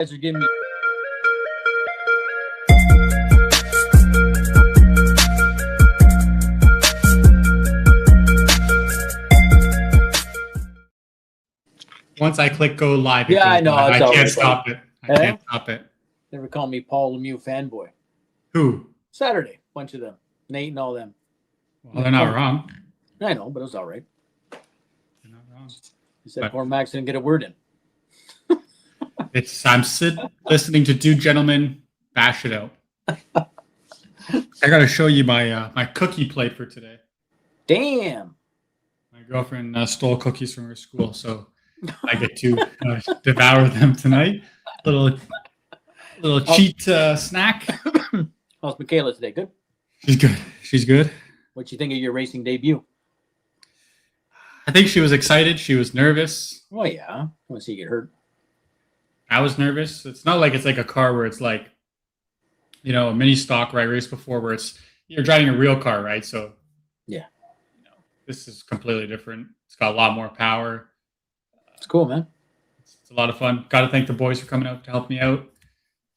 Guys are giving me. Once I click go live, Yeah, I know. I It's can't stop it. I can't stop it. Never call me Paul Lemieux fanboy. Who? Saturday, bunch of them. Nate and all them. Well, they're not wrong. I know, but it was all right. They're not wrong. He said poor Max didn't get a word in. I'm listening to two gentlemen bash it out. I got to show you my my cookie plate for today. Damn. My girlfriend stole cookies from her school, so I get to devour them tonight. Little cheat snack. How's Michaela today? Good? She's good. She's good. What'd you think of your racing debut? I think she was excited. She was nervous. Oh, yeah. I want to see you get hurt. I was nervous. It's not like it's like a car where it's like, you know, a mini stock where I raced before where you're driving a real car, right? So, yeah. You know, this is completely different. It's got a lot more power. It's cool, man. It's a lot of fun. Got to thank the boys for coming out to help me out.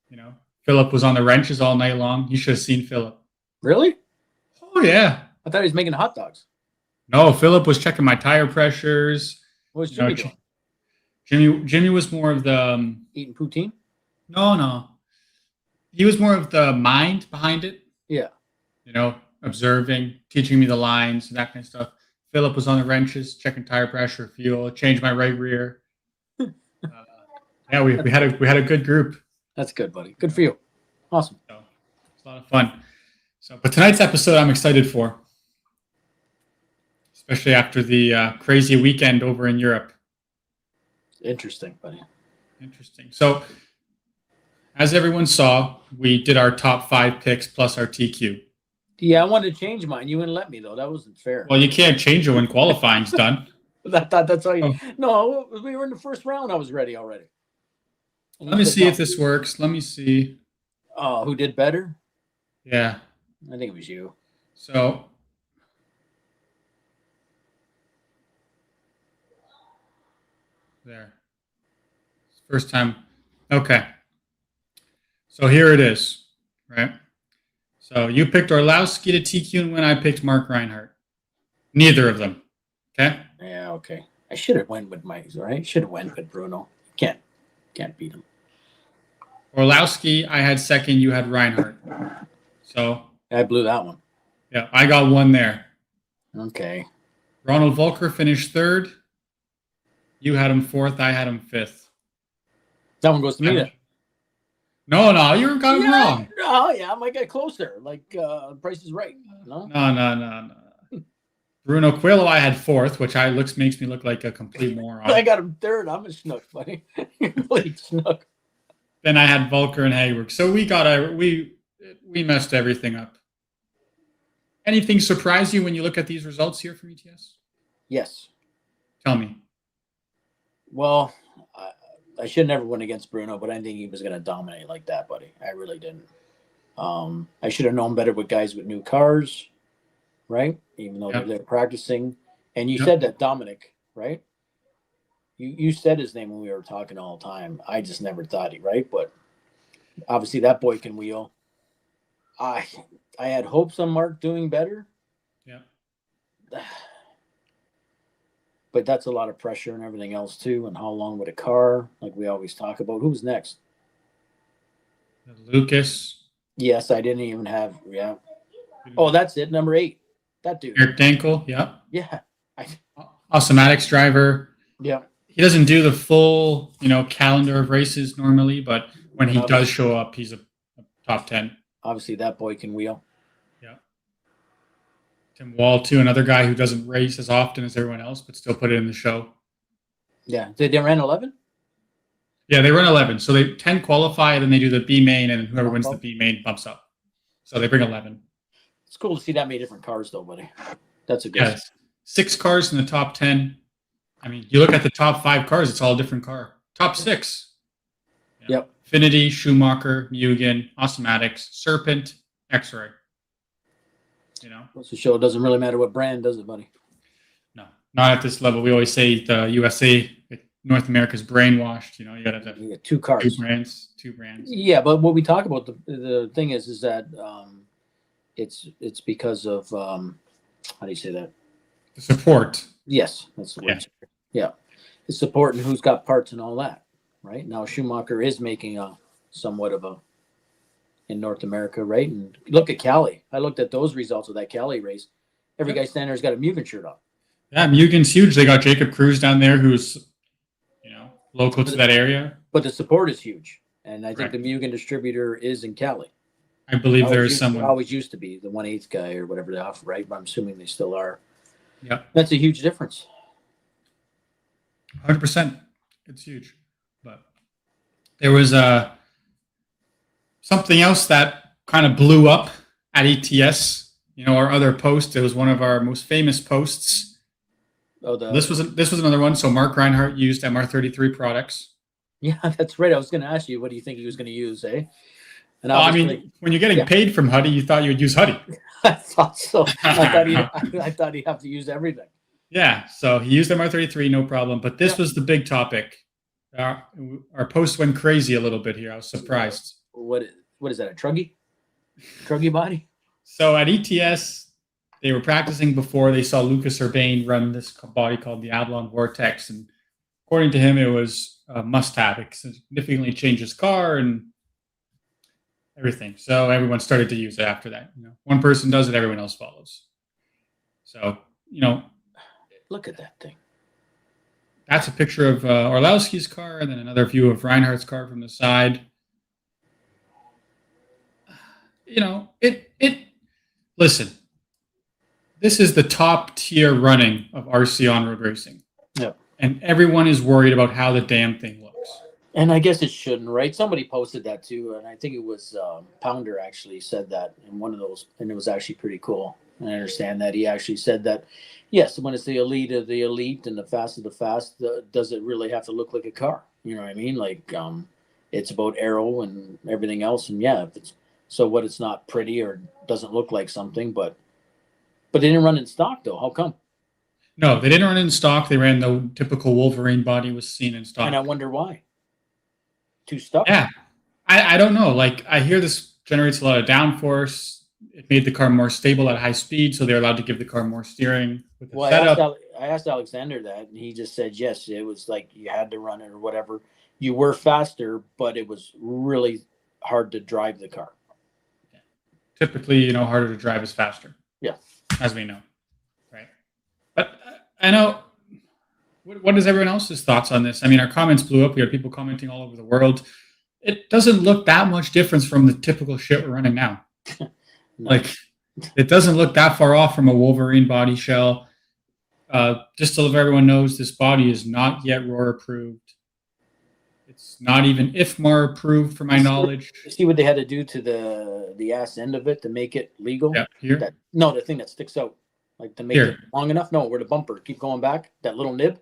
You know, Philip was on the wrenches all night long. You should have seen Philip. Really? Oh, yeah. I thought he was making hot dogs. No, Philip was checking my tire pressures. What was Jimmy doing? Jimmy was more of the eating poutine. No, he was more of the mind behind it. Yeah, you know, observing, teaching me the lines, and that kind of stuff. Philip was on the wrenches, checking tire pressure, fuel, changed my right rear. Yeah, we had a good group. That's good, buddy. Good for you. Awesome. So, it's a lot of fun. So, but tonight's episode, I'm excited for, especially after the crazy weekend over in Europe. Interesting, buddy. Interesting. So, as everyone saw, we did our top 5 picks plus our TQ. Yeah, I wanted to change mine. You wouldn't let me, though. That wasn't fair. Well, you can't change it when qualifying's done. That's all you... Oh. No, we were in the first round. I was ready already. Let me see if this works. Let me see. Oh, who did better? Yeah. I think it was you. So... There. First time. Okay. So here it is, right? So you picked Orlowski to TQ and when I picked Mark Reinhardt. Neither of them. Okay? Yeah, okay. I should have went with Mike, right? Should have went with Bruno. Can't beat him. Orlowski, I had second, you had Reinhardt. So I blew that one. Yeah, I got one there. Okay. Ronald Volker finished third. You had him fourth. I had him fifth. That one goes to me then. No, you got him wrong. Oh, yeah, I might get closer. Like, Price is Right. No. Bruno Coelho, I had fourth, which makes me look like a complete moron. I got him third. I'm a schnook, buddy. Complete schnook. Then I had Volker and Hagberg. So we messed everything up. Anything surprise you when you look at these results here from ETS? Yes. Tell me. Well, I should never win against Bruno, but I didn't think he was going to dominate like that, buddy. I really didn't. I should have known better with guys with new cars, right? Even though they're practicing. And you said that Dominic, right? You said his name when we were talking all the time. I just never thought he, right? But obviously that boy can wheel. I had hopes on Mark doing better. Yeah. But that's a lot of pressure and everything else too. And how long with a car, like we always talk about. Who's next? Lucas. Yes, I didn't even have. Yeah. Oh, that's it. Number 8. That dude. Eric Dankel. Yeah. Yeah. Awesomatics driver. Yeah. He doesn't do the full, calendar of races normally, but when he does show up, he's a top 10. Obviously, that boy can wheel. Yeah. Tim Wall, too, another guy who doesn't race as often as everyone else, but still put it in the show. Yeah. Did they run 11? Yeah, they run 11. So they 10 qualify, then they do the B main, and whoever wins the B main bumps up. So they bring 11. It's cool to see that many different cars, though, buddy. That's a good. Yes. 6 cars in the top 10. I mean, you look at the top 5 cars, it's all a different car. Top 6. Yep. Infinity, Schumacher, Mugen, Awesomatics, Serpent, X-Ray. What's the show? It doesn't really matter what brand, does it, buddy? No, not at this level. We always say the USA, North America's brainwashed. You know, you got to have You got two cars. two brands. Yeah, but what we talk about, the thing is that it's because of how do you say that? The support. Yes, that's the word. Yeah, the support and who's got parts and all that. Right now, Schumacher is making a somewhat of a in North America, right? And look at Cali. I looked at those results of that Cali race. Every guy standing there's got a Mugen shirt on. Yeah, Mugen's huge. They got Jacob Cruz down there, who's local to that area. But the support is huge, and I think the Mugen distributor is in Cali. I believe there is someone. Always used to be the 1/8 guy or whatever they offer, right? But I'm assuming they still are. Yeah, that's a huge difference. 100%, it's huge. But there was something else that kind of blew up at ETS. Our other post. It was one of our most famous posts. Oh, this was another one. So Mark Reinhardt used MR33 products. Yeah, that's right. I was going to ask you, what do you think he was going to use, eh? And I mean, when you're getting paid from Huddy, you thought you would use Huddy. I thought so. I thought he'd have to use everything. Yeah, so he used MR33, no problem. But this was the big topic. Our post went crazy a little bit here. I was surprised. What is that, a truggy body? So at ETS, they were practicing before they saw Lucas Urbane run this body called the Avalon Vortex. And according to him, it was a must-have. It significantly changed his car and everything. So everyone started to use it after that. One person does it, everyone else follows. So, look at that thing. That's a picture of Orlowski's car, and then another view of Reinhardt's car from the side. Listen, this is the top tier running of RC on-road racing. Yep. And everyone is worried about how the damn thing looks. And I guess it shouldn't, right? Somebody posted that too, and I think it was Pounder actually said that in one of those, and it was actually pretty cool. And I understand that he actually said that, yes, when it's the elite of the elite and the fast of the fast, does it really have to look like a car? You know what I mean? Like, it's about aero and everything else, and yeah, if it's so what, it's not pretty or doesn't look like something, but they didn't run in stock though. How come? No, they didn't run in stock. They ran the typical Wolverine body was seen in stock. And I wonder why. Too stuck? Yeah. I don't know. Like, I hear this generates a lot of downforce. It made the car more stable at high speed, so they're allowed to give the car more steering with the setup. I asked Alexander that, and he just said, yes, it was like you had to run it or whatever. You were faster, but it was really hard to drive the car. Yeah. Typically, harder to drive is faster. Yeah. As we know. Right. But I know, what is everyone else's thoughts on this? I mean, our comments blew up. We had people commenting all over the world. It doesn't look that much difference from the typical shit we're running now. No. Like, it doesn't look that far off from a Wolverine body shell. Just so everyone knows, this body is not yet ROAR approved. It's not even IFMAR approved, for my knowledge. See what they had to do to the ass end of it to make it legal? Yeah, here? The thing that sticks out. Like, to make it long enough? No, where the bumper. Keep going back. That little nib.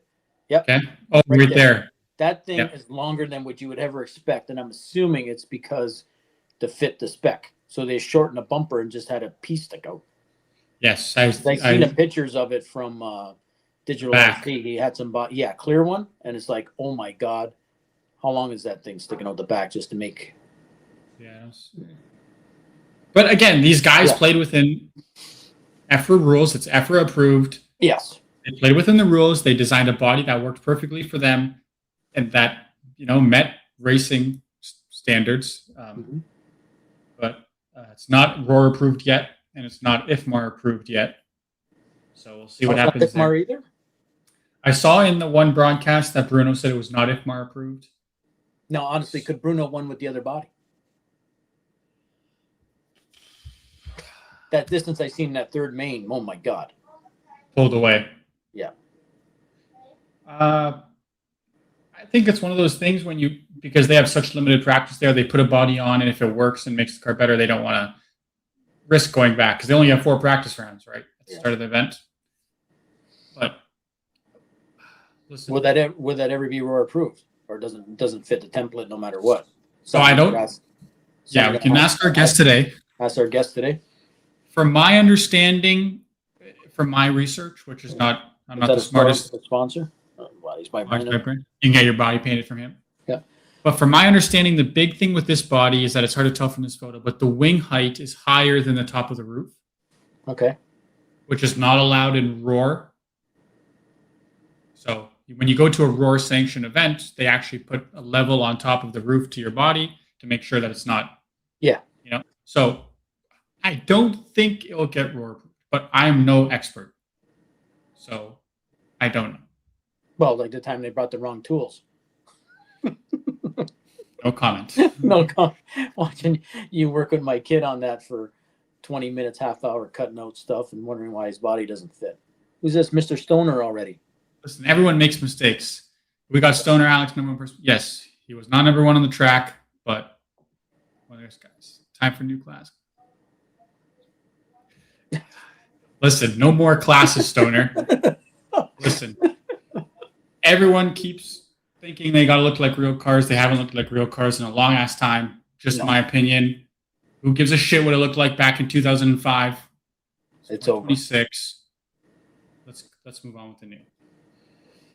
Yep. Okay. Oh, right there. That thing is longer than what you would ever expect, and I'm assuming it's because to fit the spec. So they shortened the bumper and just had a piece stick out. Yes, I've seen the pictures of it from Digital RC. He had some, clear one, and it's like, oh my god, how long is that thing sticking out the back just to make? Yes. But again, these guys played within EFRA rules. It's EFRA approved. Yes. They played within the rules. They designed a body that worked perfectly for them, and that met racing standards. But it's not ROAR approved yet, and it's not IFMAR approved yet. So we'll see what happens. It's not IFMAR either? I saw in the one broadcast that Bruno said it was not IFMAR approved. No, honestly, could Bruno won with the other body? That distance I seen in that third main, oh my god. Pulled away. Yeah. I think it's one of those things because they have such limited practice there, they put a body on, and if it works and makes the car better, they don't want to risk going back because they only have 4 practice rounds, right, at the start of the event. But listen, would that ever be ROAR approved, or doesn't fit the template no matter what? So I don't. We can ask our guest today. Ask our guest today. From my understanding, from my research, which is not, I'm not the smartest. Sponsor. He's my Alex brand. Piper. You can get your body painted from him. Yeah. But from my understanding, the big thing with this body is that it's hard to tell from this photo, but the wing height is higher than the top of the roof. Okay. Which is not allowed in Roar. So when you go to a Roar sanctioned event, they actually put a level on top of the roof to your body to make sure that it's not. Yeah. So I don't think it'll get Roar, but I'm no expert. So I don't know. Well, like the time they brought the wrong tools. No comment. No comment. Watching you work with my kid on that for 20 minutes, half hour, cutting out stuff and wondering why his body doesn't fit. Who's this, Mr. Stoner already? Listen, everyone makes mistakes. We got Stoner Alex, number one person. Yes, he was not number one on the track, but well, there's guys. Time for new class. Listen, no more classes, Stoner. Listen, everyone keeps thinking they got to look like real cars. They haven't looked like real cars in a long ass time. Just my opinion. Who gives a shit what it looked like back in 2005? It's over. 26. Let's move on with the new.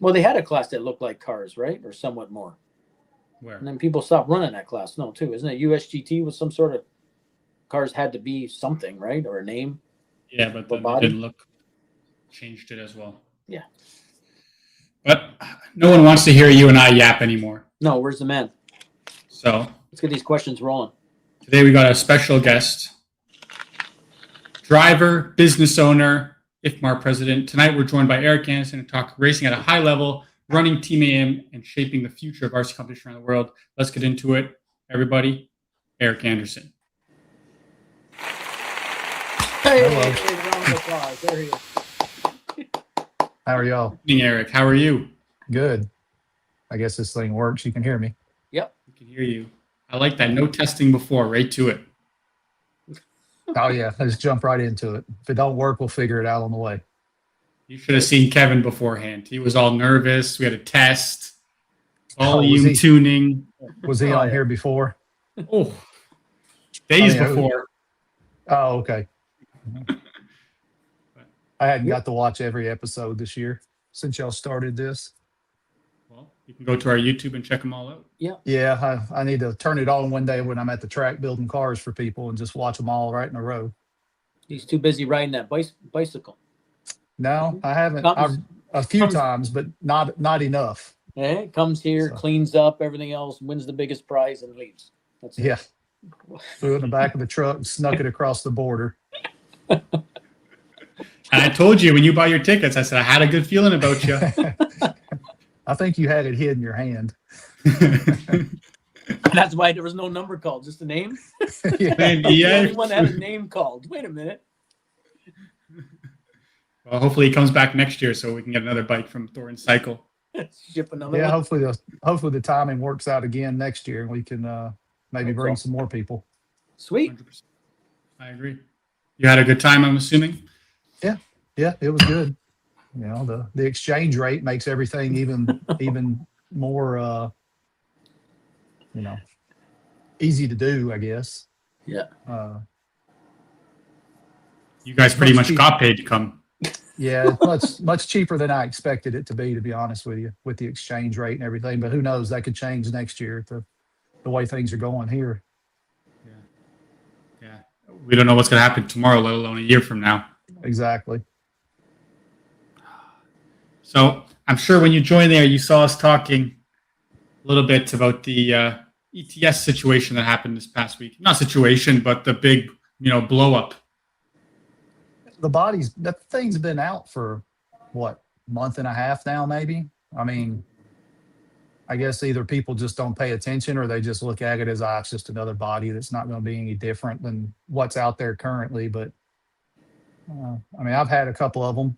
Well, they had a class that looked like cars, right? Or somewhat more. Where? And then people stopped running that class. No, too. Isn't it USGT with some sort of cars had to be something, right? Or a name? Yeah, but then they didn't look. Changed it as well. Yeah. But no one wants to hear you and I yap anymore. No, where's the man? So let's get these questions rolling. Today we got a special guest. Driver, business owner, IFMAR president. Tonight we're joined by Eric Anderson to talk racing at a high level, running Team EAM, and shaping the future of RC competition around the world. Let's get into it. Everybody, Eric Anderson. Hey, round of applause. There he is. How are y'all? Good evening, Eric. How are you? Good. I guess this thing works. You can hear me. Yep. We can hear you. I like that. No testing before. Right to it. Oh, yeah. Let's jump right into it. If it don't work, we'll figure it out on the way. You should have seen Kevin beforehand. He was all nervous. We had a test. Volume tuning. Was he on here before? Oh, days before. Oh, okay. I hadn't got to watch every episode this year since y'all started this. Well, you can go to our YouTube and check them all out. Yeah, I need to turn it on one day when I'm at the track building cars for people and just watch them all right in a row. He's too busy riding that bicycle. No, I haven't. A few times, but not enough. Yeah, comes here, cleans up everything else, wins the biggest prize, and leaves. That's it. Yeah. Threw it in the back of the truck, snuck it across the border. And I told you when you buy your tickets, I said I had a good feeling about you. I think you had it hid in your hand. That's why there was no number called, just a name. Yeah. The only one that had a name called. Wait a minute. Well, hopefully he comes back next year so we can get another bike from Thornton Cycle. Ship another Yeah, one. hopefully the timing works out again next year and we can maybe bring some more people. Sweet. 100%. I agree. You had a good time, I'm assuming? Yeah, it was good. You know, the exchange rate makes everything even more easy to do, I guess. Yeah. You guys pretty much got paid to come. Yeah, much cheaper than I expected it to be honest with you, with the exchange rate and everything. But who knows? That could change next year, the way things are going here. Yeah. We don't know what's going to happen tomorrow, let alone a year from now. Exactly. So I'm sure when you joined there, you saw us talking a little bit about the ETS situation that happened this past week. Not situation, but the big, blow up. That thing's been out for what, month and a half now, maybe. I mean, I guess either people just don't pay attention or they just look at it as it's just another body that's not going to be any different than what's out there currently. But I mean, I've had a couple of them,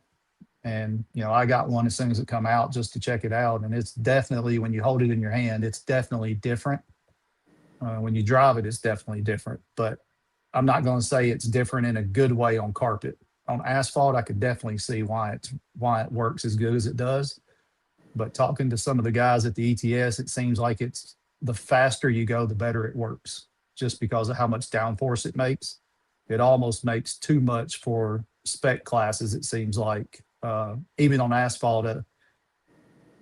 and I got one as soon as it come out just to check it out, and it's definitely, when you hold it in your hand, it's definitely different. When you drive it, it's definitely different. But I'm not going to say it's different in a good way on carpet. On asphalt, I could definitely see why it works as good as it does. But talking to some of the guys at the ETS, it seems like it's the faster you go, the better it works, just because of how much downforce it makes. It almost makes too much for spec classes, it seems like. Even on asphalt, a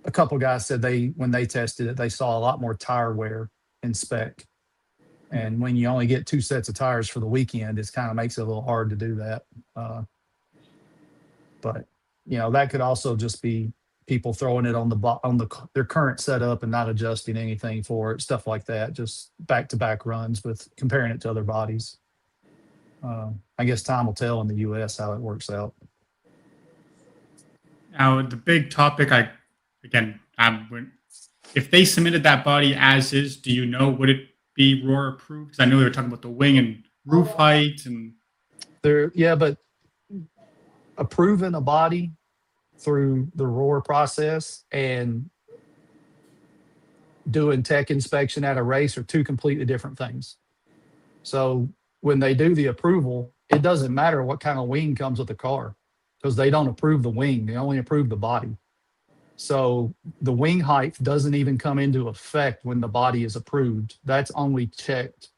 a couple guys said when they tested it, they saw a lot more tire wear in spec. And when you only get 2 sets of tires for the weekend, it kind of makes it a little hard to do that. But that could also just be people throwing it on their current setup and not adjusting anything for it, stuff like that. Just back-to-back runs with comparing it to other bodies. I guess time will tell in the U.S. how it works out. Now, the big topic, if they submitted that body as is, do you know, would it be Roar approved? Because I know they were talking about the wing and roof height and. But approving a body through the Roar process and doing tech inspection at a race are two completely different things. So when they do the approval, it doesn't matter what kind of wing comes with the car because they don't approve the wing. They only approve the body. So the wing height doesn't even come into effect when the body is approved. That's only checked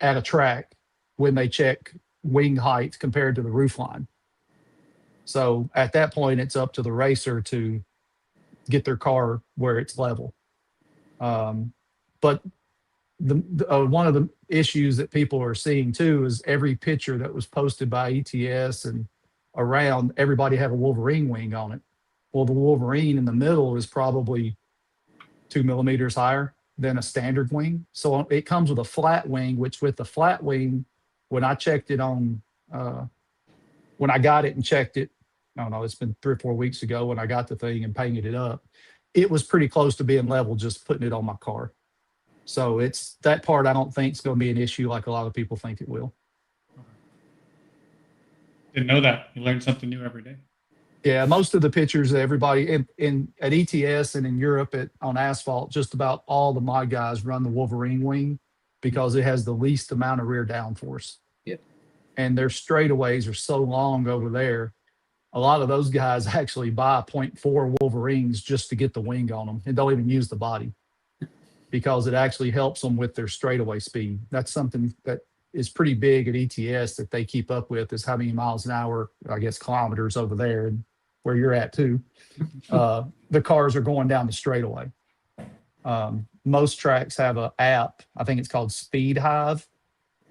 at a track when they check wing height compared to the roof line. So at that point, it's up to the racer to get their car where it's level. But one of the issues that people are seeing too is every picture that was posted by ETS and around, everybody had a Wolverine wing on it. Well, the Wolverine in the middle is probably 2 millimeters higher than a standard wing. So it comes with a flat wing, which with the flat wing, when I checked it on, when I got it and checked it, I don't know, it's been 3 or 4 weeks ago when I got the thing and painted it up, it was pretty close to being level just putting it on my car. So it's that part I don't think is going to be an issue like a lot of people think it will. Didn't know that. You learn something new every day. Yeah, most of the pictures that everybody at ETS and in Europe on asphalt, just about all the mod guys run the Wolverine wing because it has the least amount of rear downforce. Yep. And their straightaways are so long over there. A lot of those guys actually buy 0.4 Wolverines just to get the wing on them and don't even use the body because it actually helps them with their straightaway speed. That's something that is pretty big at ETS that they keep up with is how many miles an hour, I guess, kilometers over there and where you're at too. The cars are going down the straightaway. Most tracks have an app. I think it's called Speed Hive,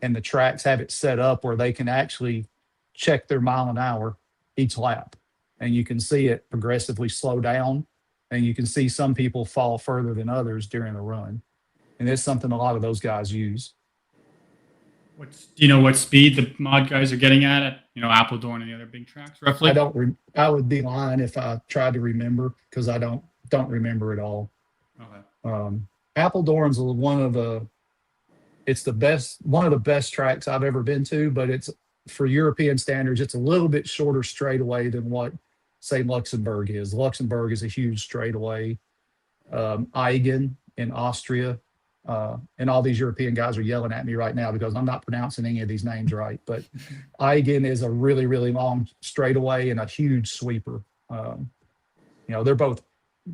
and the tracks have it set up where they can actually check their mile an hour each lap, and you can see it progressively slow down, and you can see some people fall further than others during the run, and it's something a lot of those guys use. Do you know what speed the mod guys are getting at Appledorn and the other big tracks roughly? I would be lying if I tried to remember because I don't remember it all. Okay. Appledorn's one of the best tracks I've ever been to, but it's for European standards, it's a little bit shorter straightaway than what say Luxembourg is. Luxembourg is a huge straightaway. Eigen in Austria. And all these European guys are yelling at me right now because I'm not pronouncing any of these names right. But Eigen is a really, really long straightaway and a huge sweeper. They're both,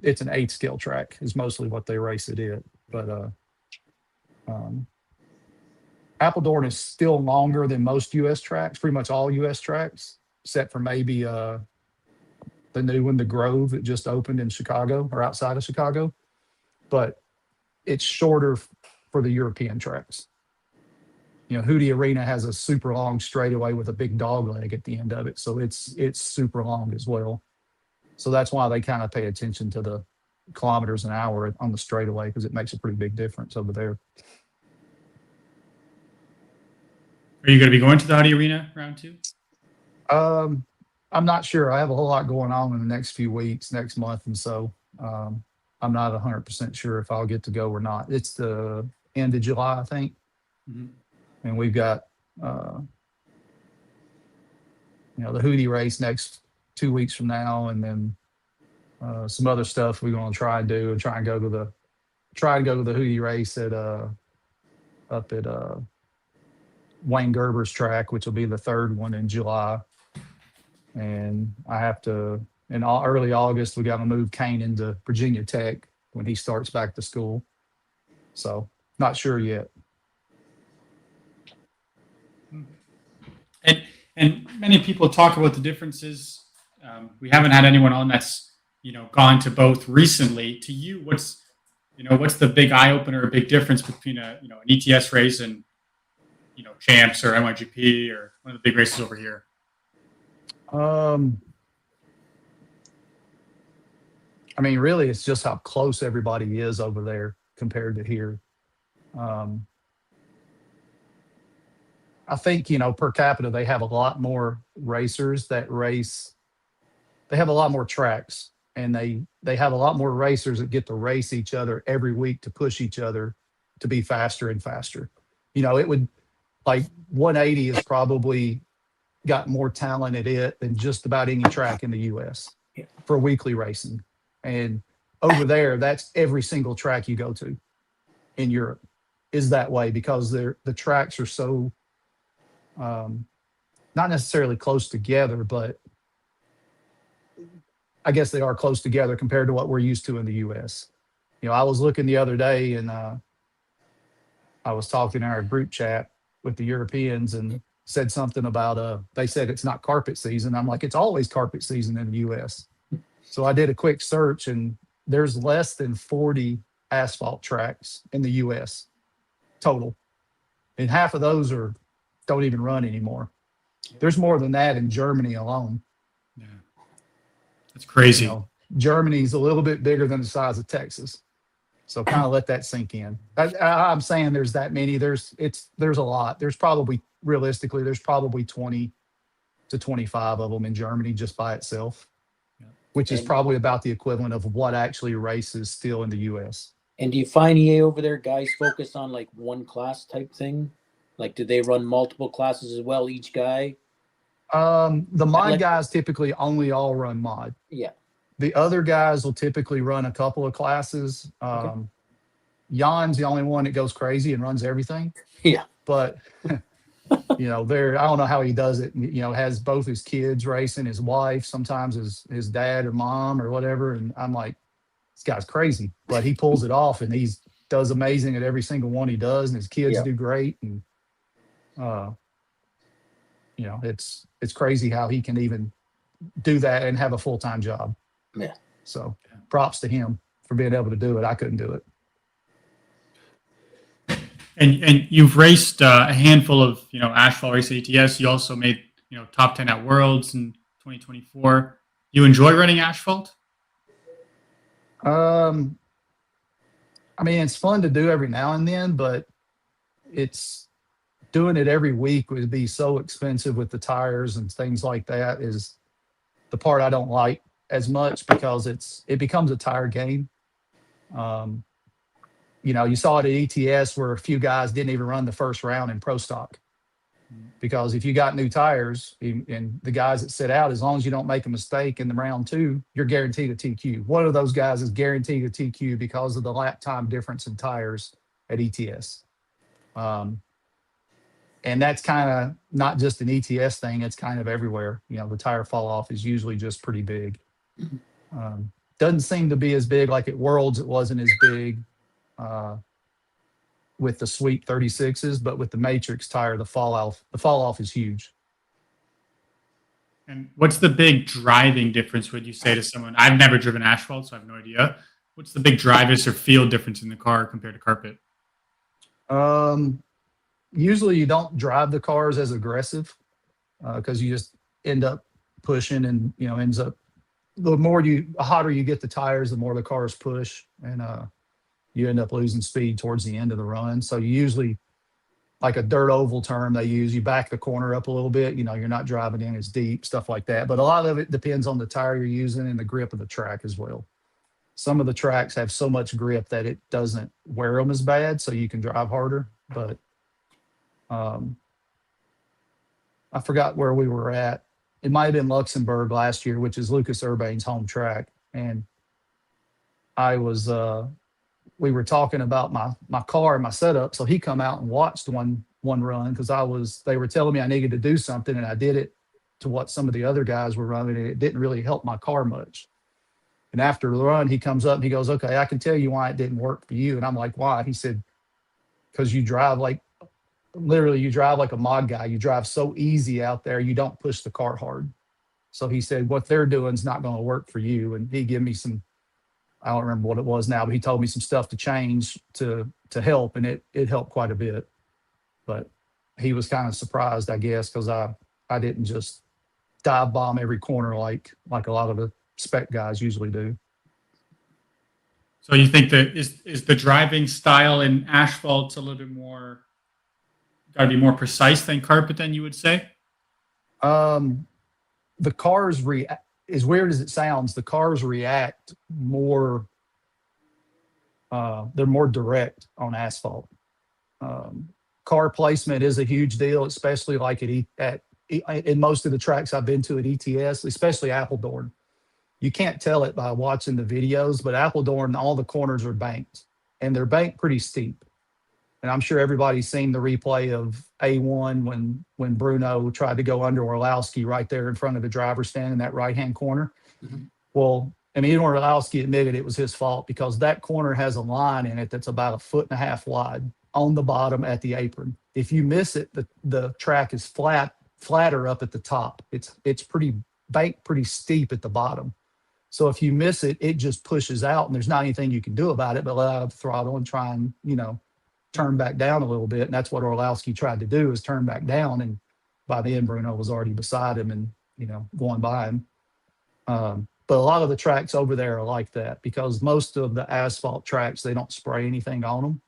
it's an 8-scale track is mostly what they race it in. But Appledorn is still longer than most U.S. tracks, pretty much all U.S. tracks, except for maybe the new one, the Grove, that just opened in Chicago or outside of Chicago. But it's shorter for the European tracks. Hootie Arena has a super long straightaway with a big dog leg at the end of it. So it's super long as well. So that's why they kind of pay attention to the kilometers an hour on the straightaway because it makes a pretty big difference over there. Are you going to be going to the Hootie Arena round 2? I'm not sure. I have a whole lot going on in the next few weeks, next month. And so, I'm not 100% sure if I'll get to go or not. It's the end of July, I think. Mm-hmm. And we've got, the Hootie race next 2 weeks from now. And then some other stuff we're going to try and do and try and go to the Hootie race up at Wayne Gerber's track, which will be the third one in July. And I have to, in early August, we got to move Kane into Virginia Tech when he starts back to school. So not sure yet. And many people talk about the differences. We haven't had anyone on that's gone to both recently. To you, what's the big eye opener, a big difference between an ETS race and Champs or MyGP or one of the big races over here? I mean, really, it's just how close everybody is over there compared to here. I think, per capita, they have a lot more racers that race. They have a lot more tracks, and they have a lot more racers that get to race each other every week to push each other to be faster and faster. It would, like, 180 has probably got more talent at it than just about any track in the US for weekly racing. And over there, that's every single track you go to in Europe is that way, because the tracks are so not necessarily close together, but I guess they are close together compared to what we're used to in the US. I was looking the other day, and I was talking in our group chat with the Europeans, and said something about they said it's not carpet season. I'm like, it's always carpet season in the US. So I did a quick search, and there's less than 40 asphalt tracks in the US total. And half of those don't even run anymore. There's more than that in Germany alone. Yeah. That's crazy. Germany's a little bit bigger than the size of Texas. So kind of let that sink in. I'm saying there's that many. There's a lot. There's probably 20 to 25 of them in Germany just by itself, which is probably about the equivalent of what actually races still in the US. And do you find EA over there guys focus on like one class type thing? Like, do they run multiple classes as well, each guy? The mod guys typically only all run mod. Yeah. The other guys will typically run a couple of classes. Okay. Jan's the only one that goes crazy and runs everything. Yeah. But I don't know how he does it. Has both his kids racing, his wife, sometimes his dad or mom or whatever. And I'm like, this guy's crazy, but he pulls it off, and he does amazing at every single one he does. And his kids do great. And, it's crazy how he can even do that and have a full-time job. Yeah. So props to him for being able to do it. I couldn't do it. And you've raced a handful of asphalt race ATS. You also made top 10 at Worlds in 2024. You enjoy running asphalt? I mean, it's fun to do every now and then, but it's doing it every week would be so expensive with the tires and things like that is the part I don't like as much, because it becomes a tire game. You saw it at ETS where a few guys didn't even run the first round in pro stock, because if you got new tires and the guys that sit out, as long as you don't make a mistake in the round two, you're guaranteed a TQ. One of those guys is guaranteed a TQ because of the lap time difference in tires at ETS. And that's kind of not just an ETS thing. It's kind of everywhere. The tire fall off is usually just pretty big. Doesn't seem to be as big like at Worlds. It wasn't as big with the Sweet 36s, but with the Matrix tire, the fall off is huge. And what's the big driving difference, would you say, to someone? I've never driven asphalt, so I have no idea. What's the big drivers or feel difference in the car compared to carpet? Usually you don't drive the cars as aggressive because you just end up pushing, and ends up the hotter you get the tires, the more the cars push, and you end up losing speed towards the end of the run. So you usually, like a dirt oval term they use, you back the corner up a little bit. You're not driving in as deep, stuff like that. But a lot of it depends on the tire you're using and the grip of the track as well. Some of the tracks have so much grip that it doesn't wear them as bad, so you can drive harder. But I forgot where we were at. It might have been Luxembourg last year, which is Lucas Urbane's home track. And we were talking about my car and my setup. So he come out and watched one run, because they were telling me I needed to do something, and I did it to what some of the other guys were running, and it didn't really help my car much. And after the run, he comes up and he goes, "Okay, I can tell you why it didn't work for you." And I'm like, "Why?" He said, "Because you drive like a mod guy. You drive so easy out there. You don't push the car hard." So he said, what they're doing is not going to work for you. And he gave me some, I don't remember what it was now, but he told me some stuff to change to help, and it helped quite a bit. But he was kind of surprised, I guess, because I didn't just dive bomb every corner like a lot of the spec guys usually do. So you think that is the driving style in asphalt a little bit more, got to be more precise than carpet, then you would say? The cars as weird as it sounds, the cars react more. They're more direct on asphalt. Car placement is a huge deal, especially like in most of the tracks I've been to at ETS, especially Appledorn. You can't tell it by watching the videos, but Appledorn, all the corners are banked, and they're banked pretty steep. And I'm sure everybody's seen the replay of A1 when Bruno tried to go under Orlowski right there in front of the driver's stand in that right-hand corner. Mhm. Well, I mean, even Orlowski admitted it was his fault because that corner has a line in it that's about 1.5 feet wide on the bottom at the apron. If you miss it, the track is flatter up at the top. It's pretty banked, pretty steep at the bottom. So if you miss it, it just pushes out, and there's not anything you can do about it but let out the throttle and try and, turn back down a little bit. And that's what Orlowski tried to do, is turn back down. And by the end, Bruno was already beside him and, going by him. But a lot of the tracks over there are like that because most of the asphalt tracks, they don't spray anything on them.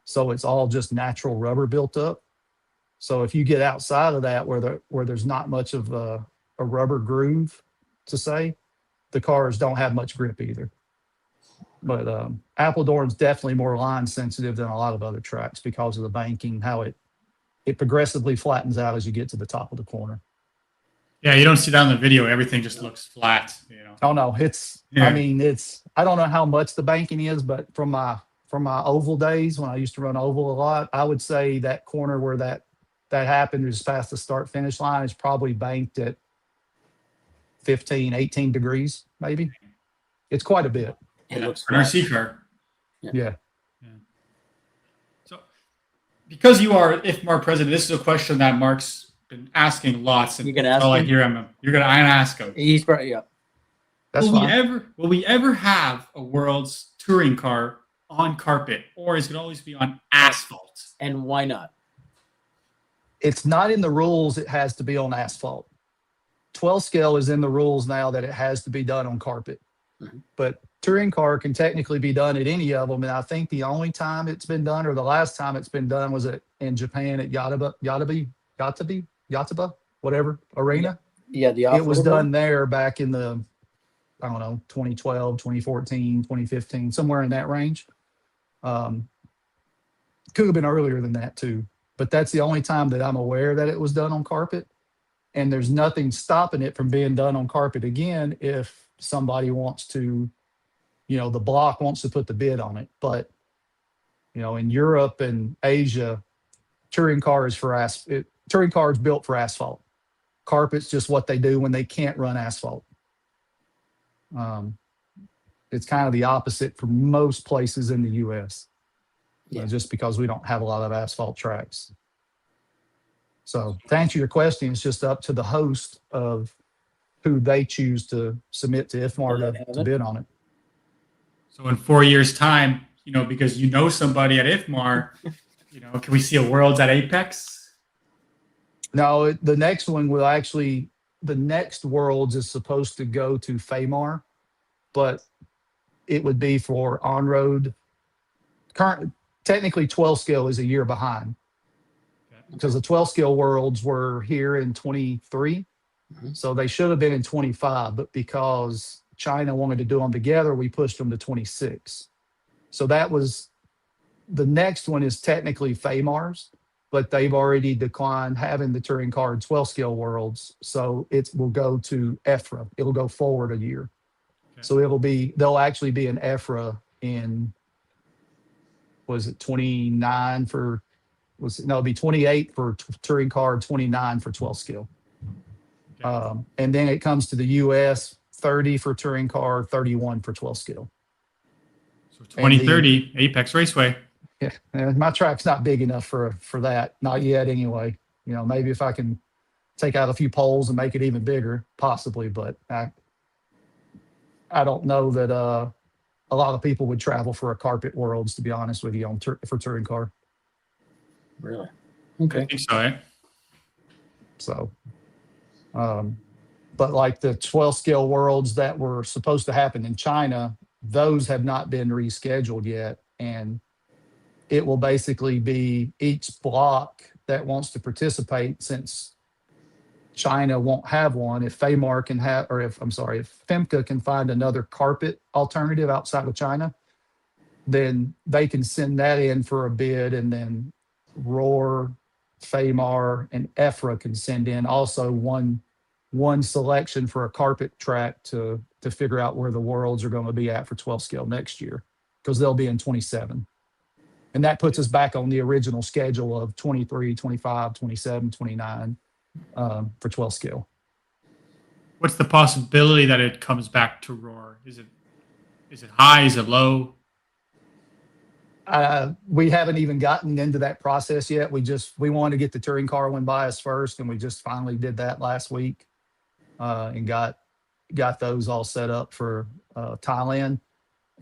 So it's all just natural rubber built up. So if you get outside of that where there's not much of a rubber groove to say, the cars don't have much grip either. But Appledorn's definitely more line sensitive than a lot of other tracks because of the banking, how it progressively flattens out as you get to the top of the corner. Yeah, you don't see that in the video. Everything just looks flat. Oh no, I mean, I don't know how much the banking is, but from my oval days when I used to run oval a lot, I would say that corner where that happened just past the start finish line is probably banked at 15, 18 degrees, maybe. It's quite a bit. It looks for an flat. RC car. Yeah. So, because you are IFMAR president, this is a question that Mark's been asking lots. And You're gonna ask all I him? hear him. I'm gonna ask him. He's probably, yeah. That's fine. Will we ever have a world's touring car on carpet, or is it always be on asphalt? And why not? It's not in the rules. It has to be on asphalt. 12 scale is in the rules now that it has to be done on carpet. Mhm. But touring car can technically be done at any of them. And I think the only time it's been done, or the last time it's been done, was in Japan at Yataba, whatever, arena. Yeah, It was done there back in the, I don't know, 2012, 2014, 2015, somewhere in that range. Could have been earlier than that too. But that's the only time that I'm aware that it was done on carpet. And there's nothing stopping it from being done on carpet again if somebody wants to, the block wants to put the bid on it. But, in Europe and Asia, touring cars built for asphalt. Carpet's just what they do when they can't run asphalt. It's kind of the opposite for most places in the U.S. Just because we don't have a lot of asphalt tracks. So to answer your question, it's just up to the host of who they choose to submit to IFMAR to bid on it. So in 4 years' time, because somebody at IFMAR, can we see a Worlds at Apex? No, the next one will actually, the next Worlds is supposed to go to FAMAR, but it would be for on-road. Technically 12 scale is a year behind. Because the 12 scale worlds were here in 23. Mm-hmm. So they should have been in 25, but because China wanted to do them together, we pushed them to 26. So that was, the next one is technically FAMAR's, but they've already declined having the touring car 12 scale worlds. So it will go to EFRA. It'll go forward a year. Okay. So they'll actually be in EFRA in, was it 29 for, it'll be 28 for touring car, 29 for 12 scale. Okay. And then it comes to the US, 30 for touring car, 31 for 12 scale. So 2030, Apex Raceway. Yeah, my track's not big enough for that. Not yet anyway. Maybe if I can take out a few poles and make it even bigger, possibly. But I don't know that a lot of people would travel for a carpet worlds, to be honest with you, for touring car. Really? I Okay. think so, eh? So, but like the 12 scale worlds that were supposed to happen in China, those have not been rescheduled yet. And it will basically be each block that wants to participate, since China won't have one. If Famar can have, or if, I'm sorry, if FEMCA can find another carpet alternative outside of China, then they can send that in for a bid, and then Roar, Famar, and EFRA can send in also one selection for a carpet track to figure out where the worlds are going to be at for 12 scale next year, because they'll be in 27. And that puts us back on the original schedule of 23, 25, 27, 29 for 12 scale. What's the possibility that it comes back to Roar? Is it high? Is it low? We haven't even gotten into that process yet. We wanted to get the touring car one by us first, and we just finally did that last week, and got those all set up for Thailand.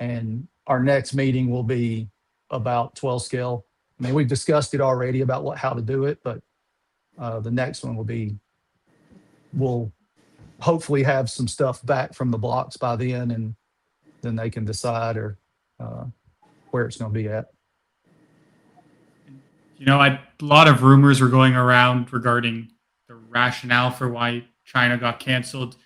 And our next meeting will be about 12 scale. I mean, we've discussed it already about how to do it, but the next one we'll hopefully have some stuff back from the blocks by then, and then they can decide where it's going to be at. You know, a lot of rumors were going around regarding the rationale for why China got canceled.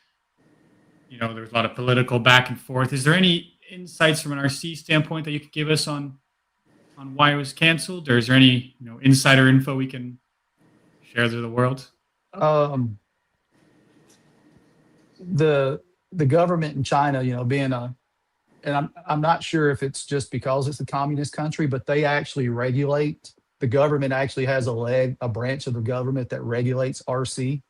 You know, there was a lot of political back and forth. Is there any insights from an RC standpoint that you could give us on why it was canceled, or is there any insider info we can share to the world? The government in China, being and I'm not sure if it's just because it's a communist country, but they actually regulate. The government actually has a branch of the government that regulates RC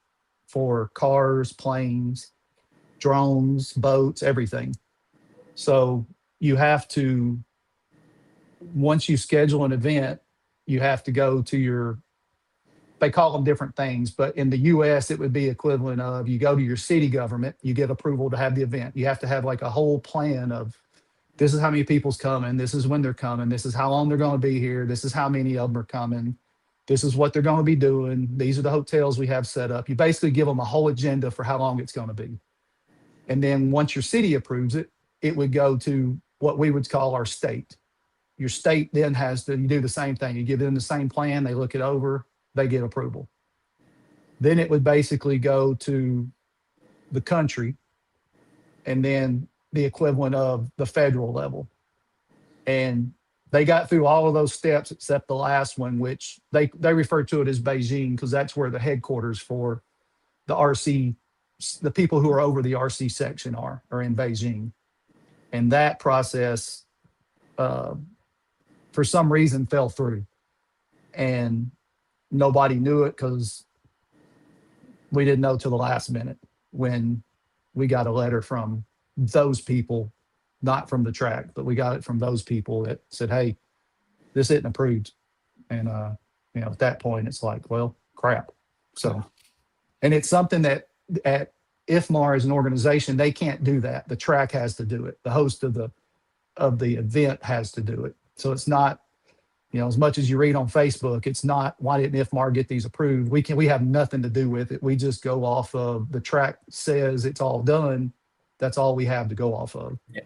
for cars, planes, drones, boats, everything. So you have to, once you schedule an event, you have to go to they call them different things, but in the US, it would be equivalent of, you go to your city government, you get approval to have the event. You have to have like a whole plan of, this is how many people's coming, this is when they're coming, this is how long they're going to be here, this is how many of them are coming, this is what they're going to be doing, these are the hotels we have set up. You basically give them a whole agenda for how long it's going to be. And then once your city approves it, it would go to what we would call our state. Your state then you do the same thing. You give them the same plan, they look it over, they get approval. Then it would basically go to the country, and then the equivalent of the federal level. And they got through all of those steps except the last one, which they refer to it as Beijing, because that's where the headquarters for the RC, the people who are over the RC section are in Beijing. And that process, for some reason, fell through. And nobody knew it because we didn't know till the last minute, when we got a letter from those people, not from the track, but we got it from those people that said, hey, this isn't approved. And, at that point, it's like, well, crap. So, and it's something that at IFMAR as an organization, they can't do that. The track has to do it. The host of the event has to do it. So it's not, as much as you read on Facebook, it's not, why didn't IFMAR get these approved? We have nothing to do with it. We just go off of the track says it's all done. That's all we have to go off of. Yeah.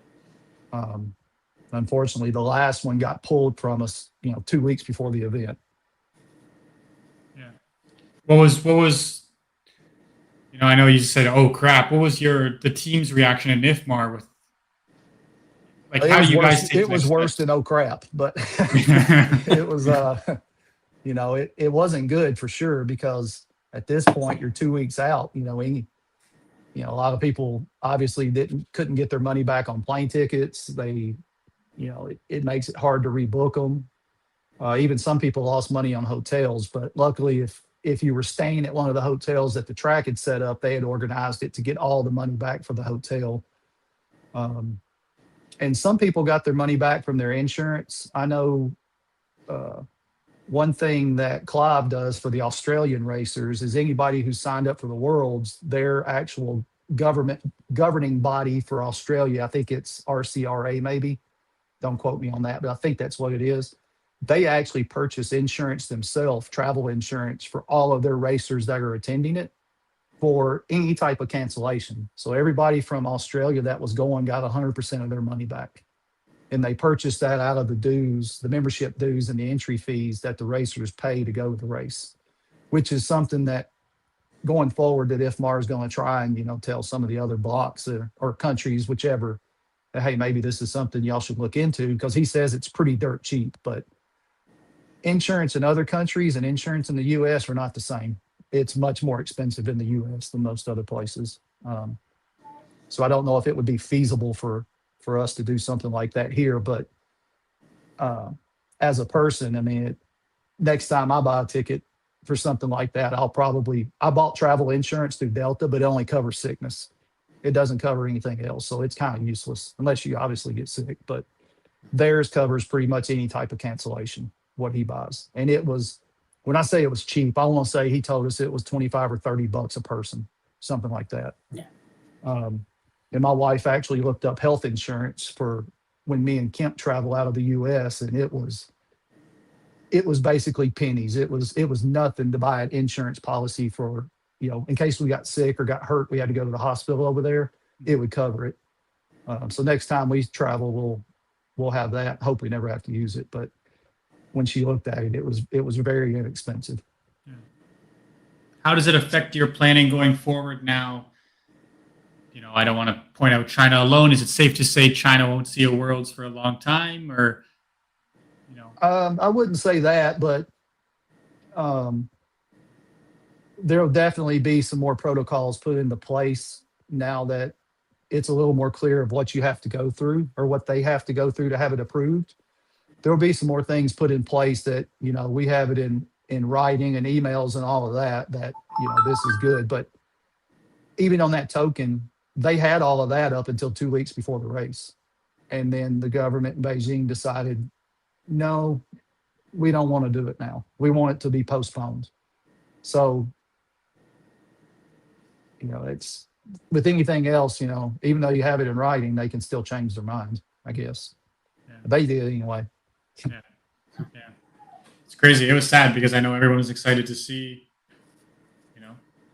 Unfortunately, the last one got pulled from us, 2 weeks before the event. Yeah. What was I know you said, oh crap. What was the team's reaction in IFMAR with, like, how do you guys take it was worse than oh crap, but it was it wasn't good for sure, because at this point you're 2 weeks out. A lot of people obviously couldn't get their money back on plane tickets. They, it makes it hard to rebook them. Even some people lost money on hotels, but luckily if you were staying at one of the hotels that the track had set up, they had organized it to get all the money back for the hotel. And some people got their money back from their insurance. I know one thing that Clive does for the Australian racers is anybody who's signed up for the Worlds, their actual government governing body for Australia, I think it's RCRA maybe. Don't quote me on that, but I think that's what it is. They actually purchase insurance themselves, travel insurance for all of their racers that are attending it for any type of cancellation. So everybody from Australia that was going got 100% of their money back. And they purchased that out of the dues, the membership dues and the entry fees that the racers pay to go to the race, which is something that going forward that IFMAR is going to try and, tell some of the other blocks or countries, whichever, that, hey, maybe this is something y'all should look into, because he says it's pretty dirt cheap, but insurance in other countries and insurance in the US are not the same. It's much more expensive in the US than most other places. So I don't know if it would be feasible for us to do something like that here, but as a person, I mean, next time I buy a ticket for something like that, I bought travel insurance through Delta, but it only covers sickness. It doesn't cover anything else. So it's kind of useless unless you obviously get sick, but theirs covers pretty much any type of cancellation, what he buys. And it was, when I say it was cheap, I want to say he told us it was 25 or 30 bucks a person, something like that. Yeah. And my wife actually looked up health insurance for when me and Kemp travel out of the US, and it was basically pennies. It was nothing to buy an insurance policy for, in case we got sick or got hurt, we had to go to the hospital over there, it would cover it. So next time we travel, we'll have that. Hope we never have to use it. But when she looked at it, it was very inexpensive. Yeah. How does it affect your planning going forward now? I don't want to point out China alone. Is it safe to say China won't see a Worlds for a long time, or? I wouldn't say that, but there'll definitely be some more protocols put into place now that it's a little more clear of what you have to go through or what they have to go through to have it approved. There'll be some more things put in place that, we have it in writing and emails and all of that, this is good. But even on that token, they had all of that up until 2 weeks before the race. And then the government in Beijing decided, no, we don't want to do it now. We want it to be postponed. So, it's with anything else, even though you have it in writing, they can still change their mind, I guess. Yeah. They did anyway. Yeah. It's crazy. It was sad because I know everyone was excited to see,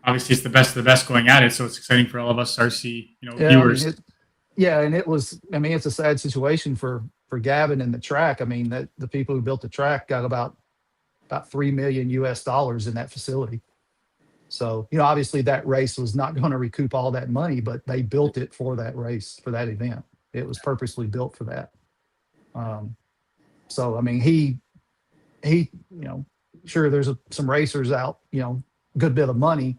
obviously it's the best of the best going at it. So it's exciting for all of us RC, viewers. And it was, it's a sad situation for Gavin and the track. I mean, that the people who built the track got about $3 million US in that facility. So, obviously that race was not going to recoup all that money, but they built it for that race, for that event. It was purposely built for that. So, I mean, he, sure, there's some racers out, good bit of money,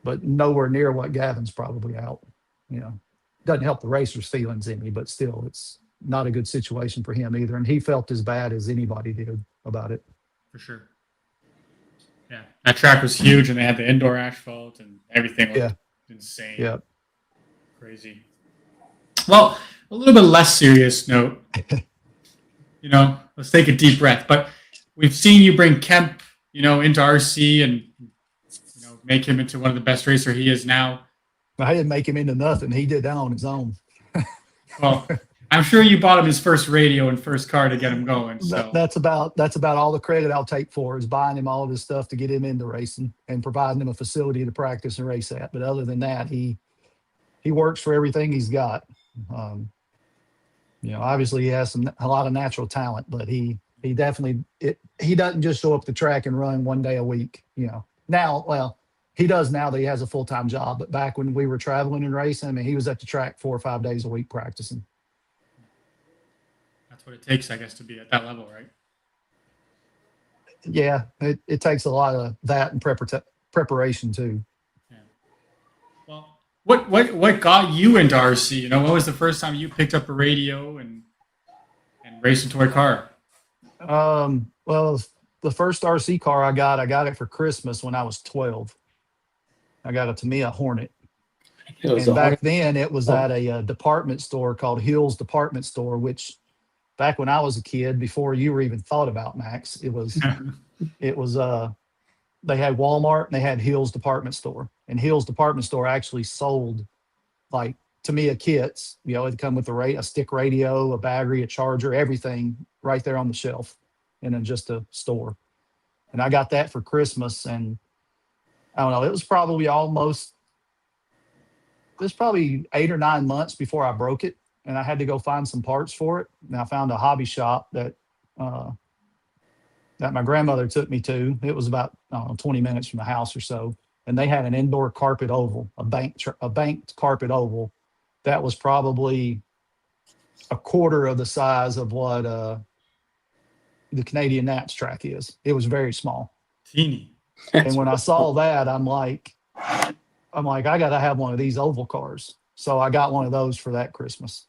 but nowhere near what Gavin's probably out. Doesn't help the racers' feelings any, but still, it's not a good situation for him either. And he felt as bad as anybody did about it. For sure. Yeah, that track was huge, and they had the indoor asphalt and everything. Was insane. Yeah, crazy. Well, a little bit less serious note. Let's take a deep breath. But we've seen you bring Kemp, into RC and make him into one of the best racers he is now. I didn't make him into nothing. He did that on his own. Well, I'm sure you bought him his first radio and first car to get him going. So that's about all the credit I'll take for is buying him all of this stuff to get him into racing and providing him a facility to practice and race at. But other than that, he works for everything he's got. Obviously he has a lot of natural talent, but he definitely he doesn't just show up the track and run one day a week. Now, well, he does now that he has a full-time job, but back when we were traveling and racing, I mean, he was at the track 4 or 5 days a week practicing. That's what it takes, I guess, to be at that level, right? Yeah, it takes a lot of that and preparation too. Yeah. Well, what got you into RC? When was the first time you picked up a radio and raced a toy car? Well, the first RC car I got it for Christmas when I was 12. I got a Tamiya Hornet. And back then it was at a department store called Hill's Department Store, which back when I was a kid, before you were even thought about, Max, it was they had Walmart and they had Hills department store, and Hills department store actually sold like Tamiya kits. It'd come with a stick radio, a battery, a charger, everything right there on the shelf, and then just a store. And I got that for Christmas, and I don't know, it was probably 8 or 9 months before I broke it, and I had to go find some parts for it. And I found a hobby shop that my grandmother took me to. It was about, I don't know, 20 minutes from the house or so, and they had an indoor carpet oval, a banked carpet oval that was probably a quarter of the size of what the Canadian Nats track is. It was very small. Teeny. And when I saw that, I'm like, I got to have one of these oval cars. So I got one of those for that Christmas.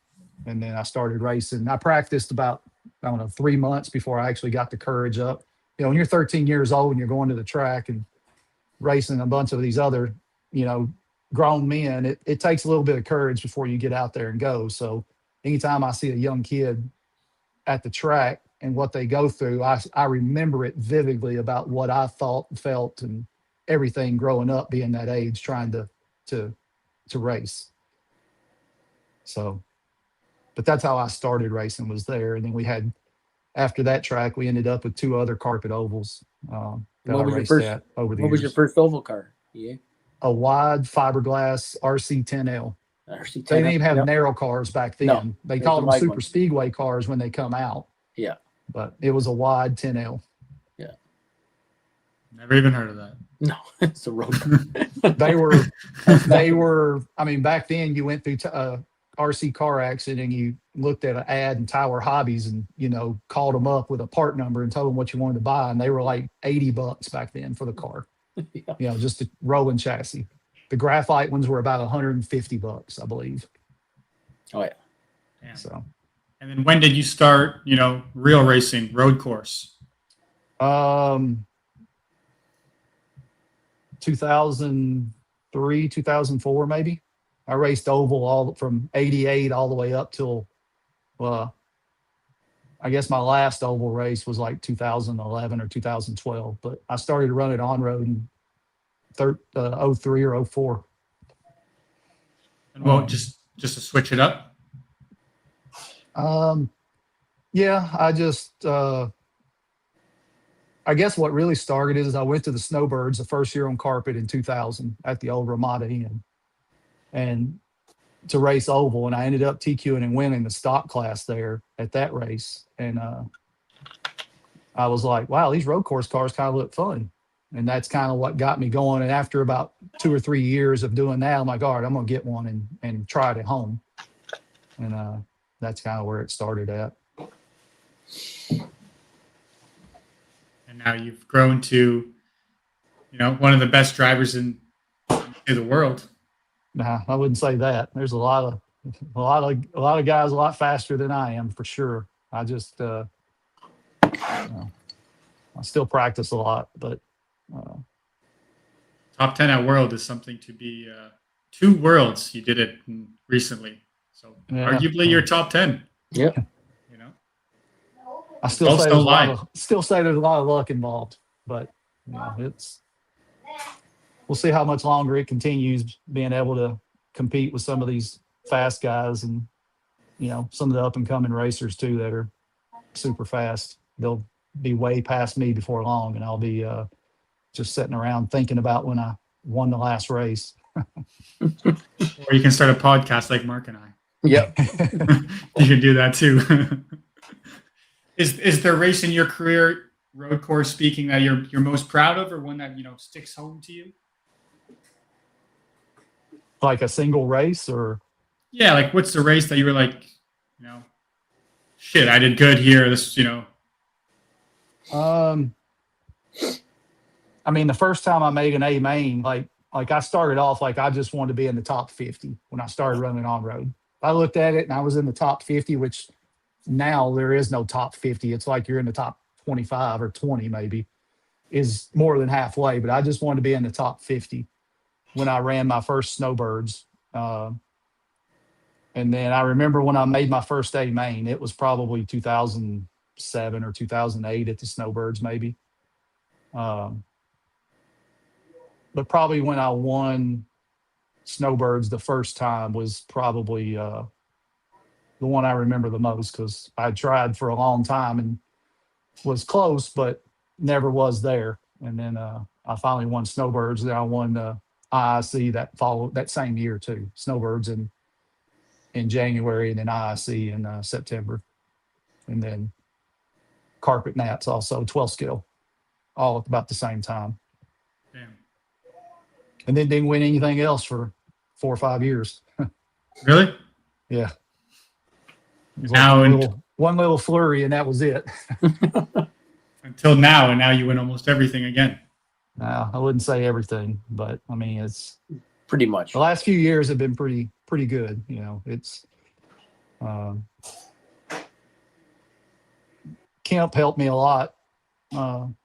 And then I started racing. I practiced about, I don't know, 3 months before I actually got the courage up. When you're 13 years old and you're going to the track and racing a bunch of these other, grown men, it takes a little bit of courage before you get out there and go. So anytime I see a young kid at the track and what they go through, I remember it vividly about what I thought and felt and everything growing up, being that age, trying to race. So, but that's how I started racing, was there. And then after that track, we ended up with 2 other carpet ovals that I raced at over the years. What was your first oval car? Yeah. A wide fiberglass RC10L. RC10L. They didn't even have narrow cars back then. No, they called them super speedway cars when they come out. Yeah. But it was a wide 10L. Yeah. Never even heard of that. No, it's a road car. they were, I mean, back then you went through RC car accident and you looked at an ad in Tower Hobbies and, called them up with a part number and told them what you wanted to buy. And they were like $80 back then for the car. Yeah. Just a rolling chassis. The graphite ones were about $150, I believe. Oh yeah. Damn. So. And then when did you start, real racing, road course? 2003, 2004, maybe. I raced oval all from 88 all the way up till, I guess my last oval race was like 2011 or 2012, but I started running on road in 03 or 04. And well, just to switch it up? Yeah, I just, I guess what really started is I went to the Snowbirds the first year on carpet in 2000 at the old Ramada Inn, and to race oval, and I ended up TQing and winning the stock class there at that race. And I was like, wow, these road course cars kind of look fun. And that's kind of what got me going. And after about 2 or 3 years of doing that, I'm like, all right, I'm going to get one and try it at home. And that's kind of where it started at. And now you've grown to, one of the best drivers in the world. Nah, I wouldn't say that. There's a lot of guys a lot faster than I am, for sure. I just, I still practice a lot, but. Top 10 at World is something to be 2 worlds. You did it recently. So arguably you're top 10. Yeah. I still say there's a lot of luck involved, but we'll see how much longer it continues, being able to compete with some of these fast guys and, some of the up and coming racers too that are super fast. They'll be way past me before long, and I'll be just sitting around thinking about when I won the last race. Or you can start a podcast like Mark and I. Yep. You can do that too. Is there a race in your career, road course speaking, that you're most proud of, or one that sticks home to you? Like a single race, or? Yeah, like what's the race that you were like, shit, I did good here. This, I mean, the first time I made an A main, like I started off like I just wanted to be in the top 50 when I started running on road. I looked at it and I was in the top 50, which now there is no top 50. It's like you're in the top 25 or 20 maybe, is more than halfway. But I just wanted to be in the top 50 when I ran my first Snowbirds. And then I remember when I made my first A main, it was probably 2007 or 2008 at the Snowbirds, maybe. Um, but probably when I won Snowbirds the first time was probably the one I remember the most, because I tried for a long time and was close, but never was there. And then I finally won Snowbirds. Then I won IIC that same year too. Snowbirds in January, and then IIC in September, and then Carpet Nats also 12 scale, all at about the same time. Damn. And then didn't win anything else for 4 or 5 years. Really? Yeah. It was Now like one little flurry, and that was it. until now, and now you win almost everything again. No, I wouldn't say everything, but I mean, it's Pretty much. the last few years have been pretty good. You know, it's Kemp helped me a lot.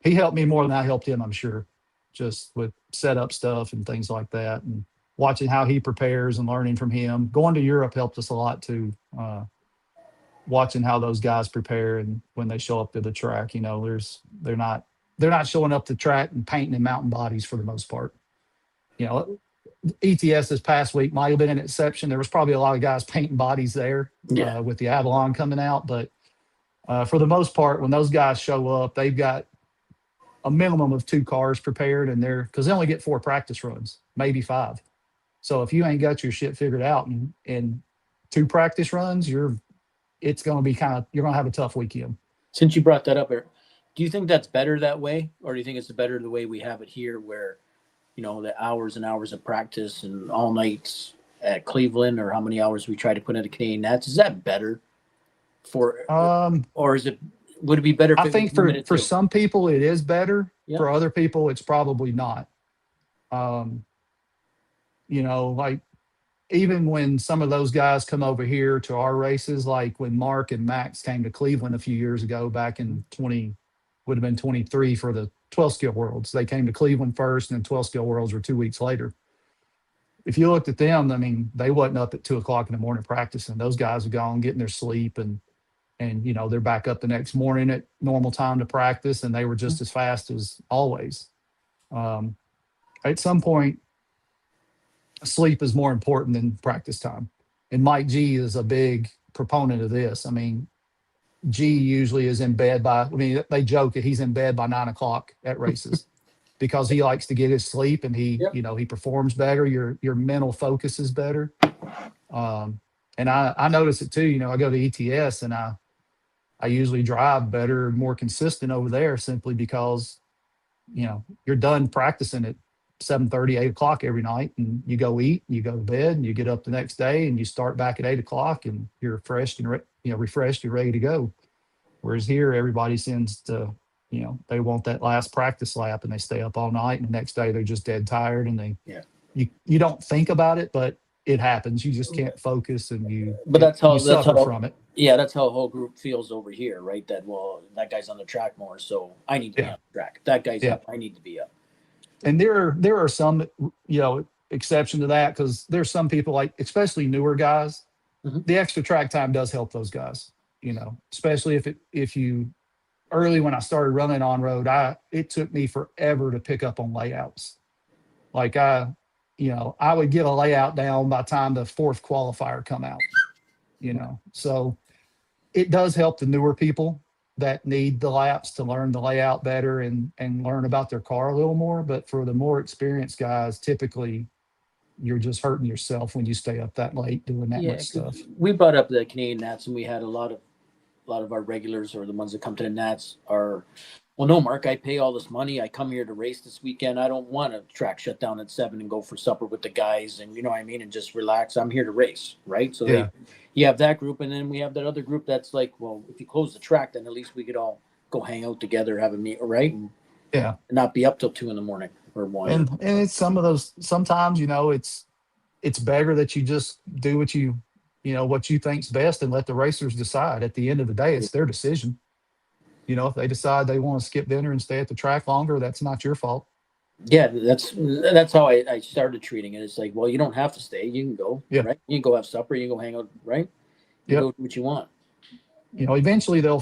He helped me more than I helped him, I'm sure, just with setup stuff and things like that, and watching how he prepares and learning from him. Going to Europe helped us a lot too. Watching how those guys prepare, and when they show up to the track, you know, they're not showing up to track and painting in mountain bodies for the most part. You know, ETS this past week might have been an exception. There was probably a lot of guys painting bodies there with the Avalon coming out. But for the most part, when those guys show up, they've got a minimum of 2 cars prepared, and because they only get 4 practice runs, maybe 5. So if you ain't got your shit figured out in 2 practice runs, it's going to be you're going to have a tough weekend. Since you brought that up, Eric, do you think that's better that way, or do you think it's better the way we have it here, where, you know, the hours and hours of practice and all nights at Cleveland, or how many hours we try to put into Canadian Nats? Is that better or would it be better? If I think for some people it is better. Yeah. For other people, it's probably not. You know, like even when some of those guys come over here to our races, like when Mark and Max came to Cleveland a few years ago, back in 23 for the 12 skill worlds. They came to Cleveland first, and then 12 skill worlds were 2 weeks later. If you looked at them, I mean, they wasn't up at 2 o'clock in the morning practicing. Those guys are gone getting their sleep, and you know, they're back up the next morning at normal time to practice, and they were just as fast as always. At some point, sleep is more important than practice time. And Mike G is a big proponent of this. I mean, G usually is in bed they joke that he's in bed by 9 o'clock at races because he likes to get his sleep, and he performs better. Your mental focus is better. And I notice it too. You know, I go to ETS, and I usually drive better and more consistent over there, simply because, you know, you're done practicing at 7:30, 8 o'clock every night, and you go eat, and you go to bed, and you get up the next day, and you start back at 8 o'clock, and you're refreshed and ready to go. Whereas here, everybody seems to, you know, they want that last practice lap, and they stay up all night, and the next day they're just dead tired, and you don't think about it, but it happens. You just can't focus, and you suffer from it. Yeah, that's how the whole group feels over here, right? That guy's on the track more, so I need to be on the track. That guy's up, I need to be up. And there are some, you know, exception to that, because there's some people, like especially newer guys, the extra track time does help those guys. You know, especially if you early when I started running on road, it took me forever to pick up on layouts. Like I would get a layout down by the time the 4th qualifier come out. You know, so it does help the newer people that need the laps to learn the layout better and learn about their car a little more. But for the more experienced guys, typically you're just hurting yourself when you stay up that late doing that much stuff. We brought up the Canadian Nats, and we had a lot of our regulars, or the ones that come to the Nats, are, well, no, Mark, I pay all this money. I come here to race this weekend. I don't want a track shut down at 7 and go for supper with the guys, and you know what I mean, and just relax. I'm here to race, right? So you have that group, and then we have that other group that's like, well, if you close the track, then at least we could all go hang out together, have a meal, right? And not be up till 2 a.m. or 1. And it's some of those. Sometimes, you know, it's better that you just do what you think's best, and let the racers decide. At the end of the day, it's their decision. You know, if they decide they want to skip dinner and stay at the track longer, that's not your fault. Yeah, that's how I started treating it. It's like, well, you don't have to stay. You can go, Yeah. right? You can go have supper. You can go hang out, right? You Yep. go do what you want. Eventually they'll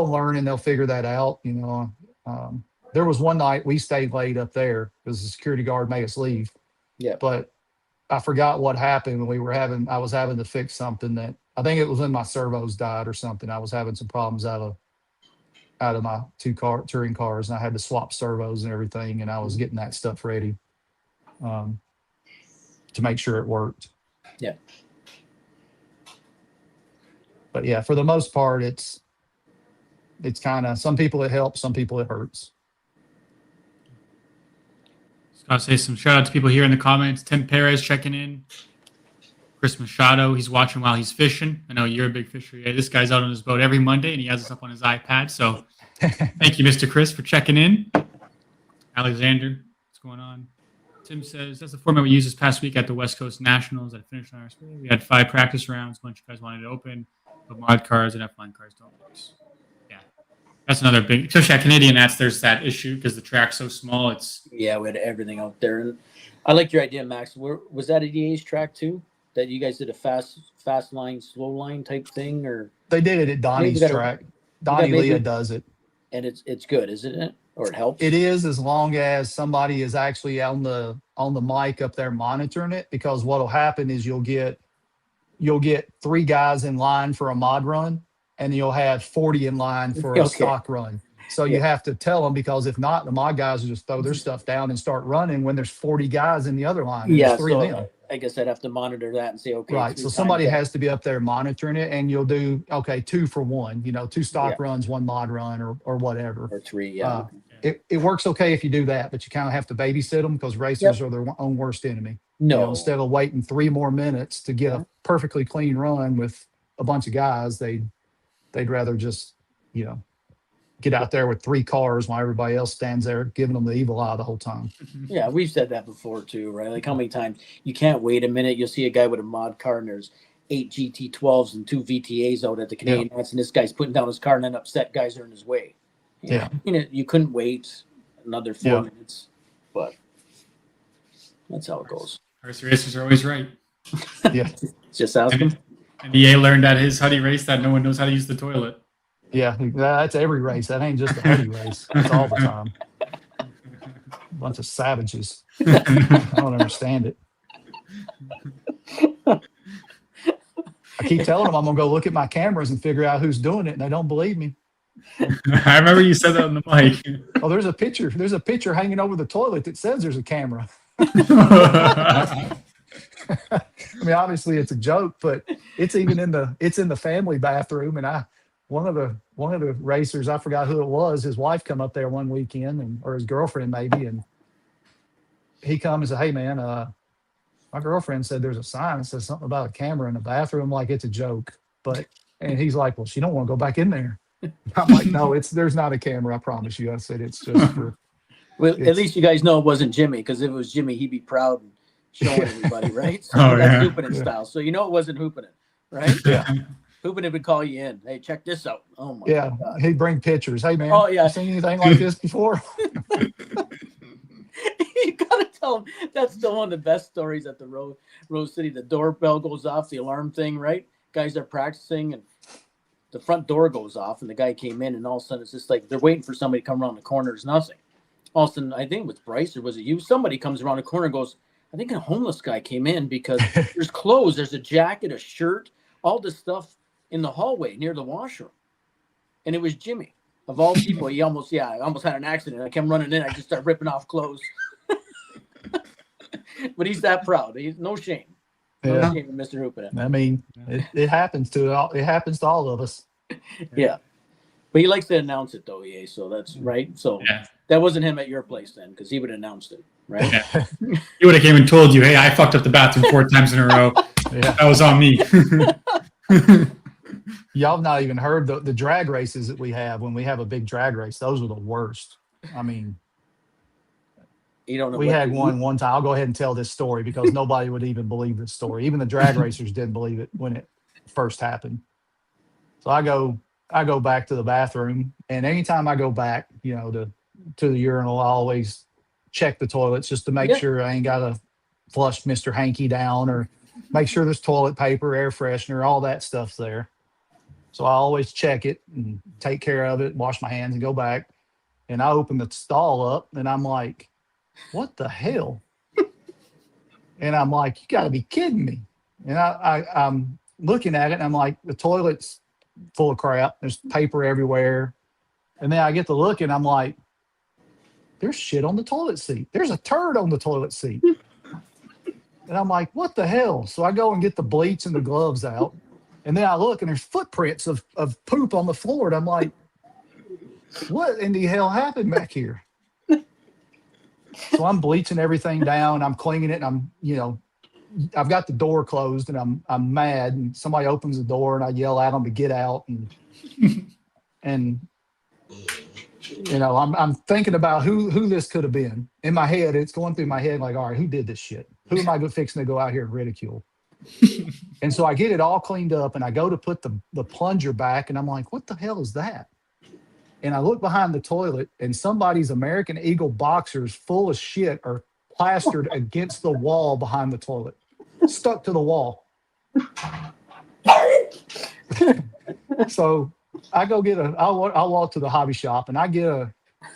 learn and they'll figure that out. There was one night we stayed late up there because the security guard made us leave, Yeah. but I forgot what happened when I was having to fix something that I think it was when my servos died or something. I was having some problems out of my touring cars, and I had to swap servos and everything, and I was getting that stuff ready um, to make sure it worked. Yeah. But yeah, for the most part, it's kind of, some people it helps, some people it hurts. Just gotta say some shout out to people here in the comments. Tim Perez checking in. Chris Machado, he's watching while he's fishing. I know you're a big fisher. Yeah, this guy's out on his boat every Monday, and he has us up on his iPad. So thank you, Mr. Chris, for checking in. Alexander, what's going on? Tim says, that's the format we used this past week at the West Coast Nationals at Finish Line RC. We had 5 practice rounds. A bunch of guys wanted to open, but mod cars and F1 cars don't mix. Yeah, that's another big, especially at Canadian there's that issue because the track's so small. Yeah, we had everything out there. And I like your idea, Max. Was that a EA's track too? That you guys did a fast line, slow line type thing, or They did it at Donnie's track. Donnie Leah does it, and it's good, isn't it? Or it helps. It is, as long as somebody is actually on the mic up there monitoring it, because what'll happen is you'll get 3 guys in line for a mod run, and you'll have 40 in line for a stock run. So you have to tell them, because if not, the mod guys will just throw their stuff down and start running when there's 40 guys in the other line. And there's 3 of them. I guess I'd have to monitor that and say, okay. Right. So somebody has to be up there monitoring it, and you'll do, 2 for 1, 2 stock runs, 1 mod run, or whatever. Or 3, yeah. It works okay if you do that, but you kind of have to babysit them, because racers are their own worst enemy. No. Instead of waiting 3 more minutes to get a perfectly clean run with a bunch of guys, they'd rather just, get out there with 3 cars while everybody else stands there giving them the evil eye the whole time. Yeah, we've said that before too, right? Like, how many times you can't wait a minute. You'll see a guy with a mod car and there's 8 GT12s and 2 VTAs out at the Canadian Nats, and this guy's putting down his car, and then upset guys are in his way. You couldn't wait another 4 minutes, but that's how it goes. RC racers are always right. Yeah. Just ask him. And EA learned at his Huddy race that no one knows how to use the toilet. Yeah, that's every race. That ain't just a Huddy race. That's all the time. Bunch of savages. I don't understand it. I keep telling them I'm going to go look at my cameras and figure out who's doing it, and they don't believe me. I remember you said that on the mic. Oh, there's a picture. There's a picture hanging over the toilet that says there's a camera. I mean, obviously it's a joke, but it's even in the family bathroom. And one of the racers, I forgot who it was, his wife come up there one weekend, or his girlfriend maybe, and he come and said, "Hey man, my girlfriend said there's a sign that says something about a camera in the bathroom, like it's a joke." And he's like, "Well, she don't want to go back in there." I'm like, "No, there's not a camera. I promise you." I said, "It's just for." Well, at least you guys know it wasn't Jimmy, because if it was Jimmy, he'd be proud and showing everybody, right? So that's hooping it style. So it wasn't hooping it, right? Yeah. Hooping it would call you in. Hey, check this out. Oh my God. He'd bring pictures. Hey man, you seen anything like this before? You gotta tell him that's still one of the best stories at the Rose City. The doorbell goes off, the alarm thing, right? Guys are practicing, and the front door goes off, and the guy came in, and all of a sudden it's just like they're waiting for somebody to come around the corner. There's nothing. All of a sudden, I think it was Bryce, or was it you? Somebody comes around the corner and goes, I think a homeless guy came in, because there's clothes, there's a jacket, a shirt, all this stuff in the hallway near the washroom. And it was Jimmy. Of all people, I almost had an accident. I came running in. I just started ripping off clothes. But he's that proud. He's no shame. No shame, Mr. Hoopin. I mean, it happens to all of us. Yeah. But he likes to announce it, though, EA. So that's right. So that wasn't him at your place then, because he would have announced it, right? Yeah. He would have came and told you, "Hey, I fucked up the bathroom 4 times in a row. That was on me." Y'all have not even heard the drag races that we have when we have a big drag race. Those are the worst. I mean, you don't know. We had one time. I'll go ahead and tell this story, because nobody would even believe this story. Even the drag racers didn't believe it when it first happened. So I go back to the bathroom, and anytime I go back, to the urinal, I always check the toilets just to make sure I ain't got to flush Mr. Hanky down, or make sure there's toilet paper, air freshener, all that stuff's there. So I always check it and take care of it, wash my hands and go back. And I open the stall up and I'm like, what the hell? And I'm like, you got to be kidding me. And I'm looking at it and I'm like, the toilet's full of crap. There's paper everywhere. And then I get to look and I'm like, there's shit on the toilet seat. There's a turd on the toilet seat. And I'm like, what the hell? So I go and get the bleach and the gloves out. And then I look and there's footprints of poop on the floor. And I'm like, what in the hell happened back here? So I'm bleaching everything down. I'm cleaning it. And I've got the door closed and I'm mad. And somebody opens the door and I yell at them to get out. And I'm thinking about who this could have been. In my head, it's going through my head like, all right, who did this shit? Who am I fixing to go out here and ridicule? And so I get it all cleaned up and I go to put the plunger back and I'm like, what the hell is that? And I look behind the toilet and somebody's American Eagle boxers full of shit are plastered against the wall behind the toilet, stuck to the wall. So I go get I'll walk to the hobby shop and I get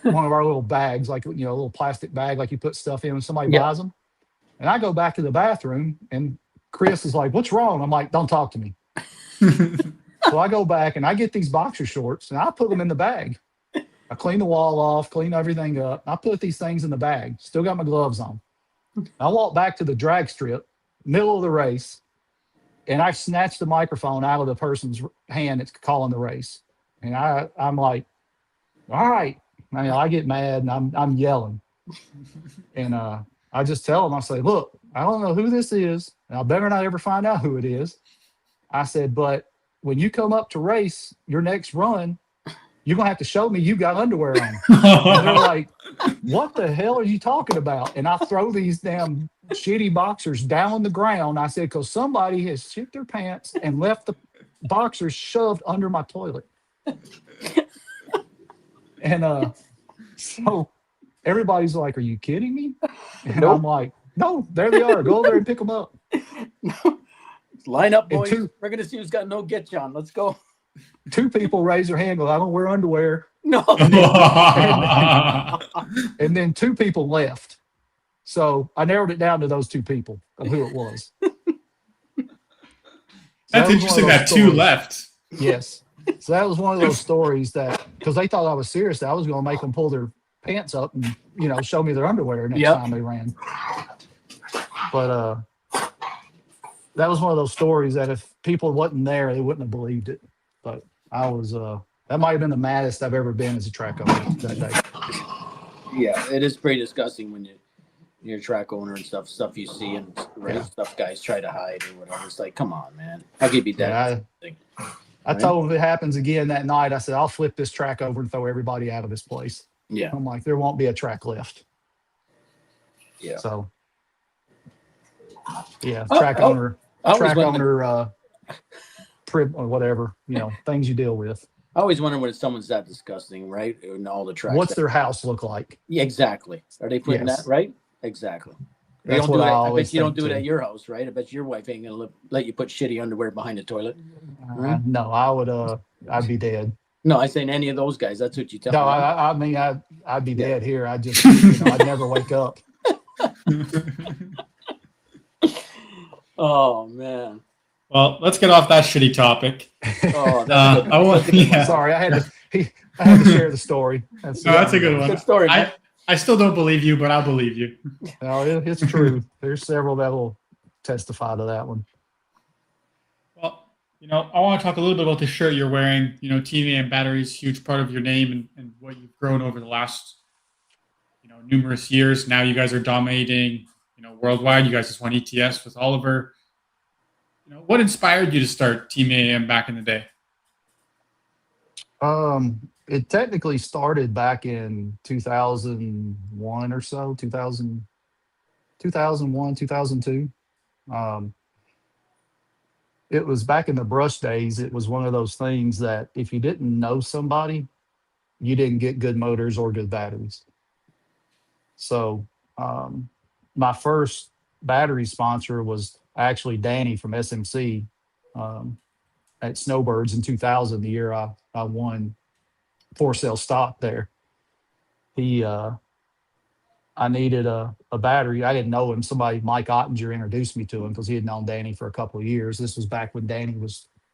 one of our little bags, like, a little plastic bag, like you put stuff in when somebody buys them. And I go back to the bathroom and Chris is like, what's wrong? I'm like, don't talk to me. So I go back and I get these boxer shorts and I put them in the bag. I clean the wall off, clean everything up. I put these things in the bag, still got my gloves on. I walk back to the drag strip, middle of the race, and I snatch the microphone out of the person's hand that's calling the race. And I'm like, all right. I get mad and I'm yelling. And I just tell them, I say, look, I don't know who this is, and I better not ever find out who it is. I said, but when you come up to race your next run, you're going to have to show me you got underwear on. And they're like, what the hell are you talking about? And I throw these damn shitty boxers down on the ground. I said, because somebody has shit their pants and left the boxers shoved under my toilet. And so everybody's like, are you kidding me? And Nope. I'm like, no, there they are. Go over there and pick them up. Line up, boys. And We're going to see who's got no get on. Let's go. 2 people raise their hand, go, I don't wear underwear. No. And then 2 people left. So I narrowed it down to those 2 people of who it was. That's interesting that 2 left. Yes. So that was one of those stories that, because they thought I was serious, I was going to make them pull their pants up and, show me their underwear next time they ran. But that was one of those stories that if people wasn't there, they wouldn't have believed it. But I was, that might have been the maddest I've ever been as a track owner that day. Yeah, it is pretty disgusting when you're a track owner and stuff you see and stuff guys try to hide or whatever. It's like, come on, man. I'll give you that. I told him if it happens again that night, I said, I'll flip this track over and throw everybody out of this place. Yeah. I'm like, there won't be a track left. Yeah. So, yeah, track owner, or whatever, things you deal with. I always wonder when someone's that disgusting, right? And all the tracks. What's their house look like? Yeah, exactly. Are they putting that right? Exactly. That's what I always bet you don't do it too. at your house, right? I bet your wife ain't gonna let you put shitty underwear behind the toilet. No, I would. I'd be dead. No, I saying any of those guys. That's what you tell No, me. I mean, I'd be dead here. I just, I'd never wake up. Oh man. Well, let's get off that shitty topic. Oh, that's Sorry, I had to share the story. That's a good one. Good story. I still don't believe you, but I'll believe you. No, it's true. There's several that will testify to that one. Well, I want to talk a little bit about the shirt you're wearing. Team EAM batteries, huge part of your name and what you've grown over the last, numerous years. Now you guys are dominating, worldwide. You guys just won ETS with Oliver. What inspired you to start Team EAM back in the day? It technically started back in 2001 or so, 2001, 2002. It was back in the brush days. It was one of those things that if you didn't know somebody, you didn't get good motors or good batteries. So my first battery sponsor was actually Danny from SMC at Snowbirds in 2000, the year I won 4 cell stock there. He I needed a battery. I didn't know him. Somebody, Mike Ottinger, introduced me to him because he had known Danny for a couple of years. This was back when Danny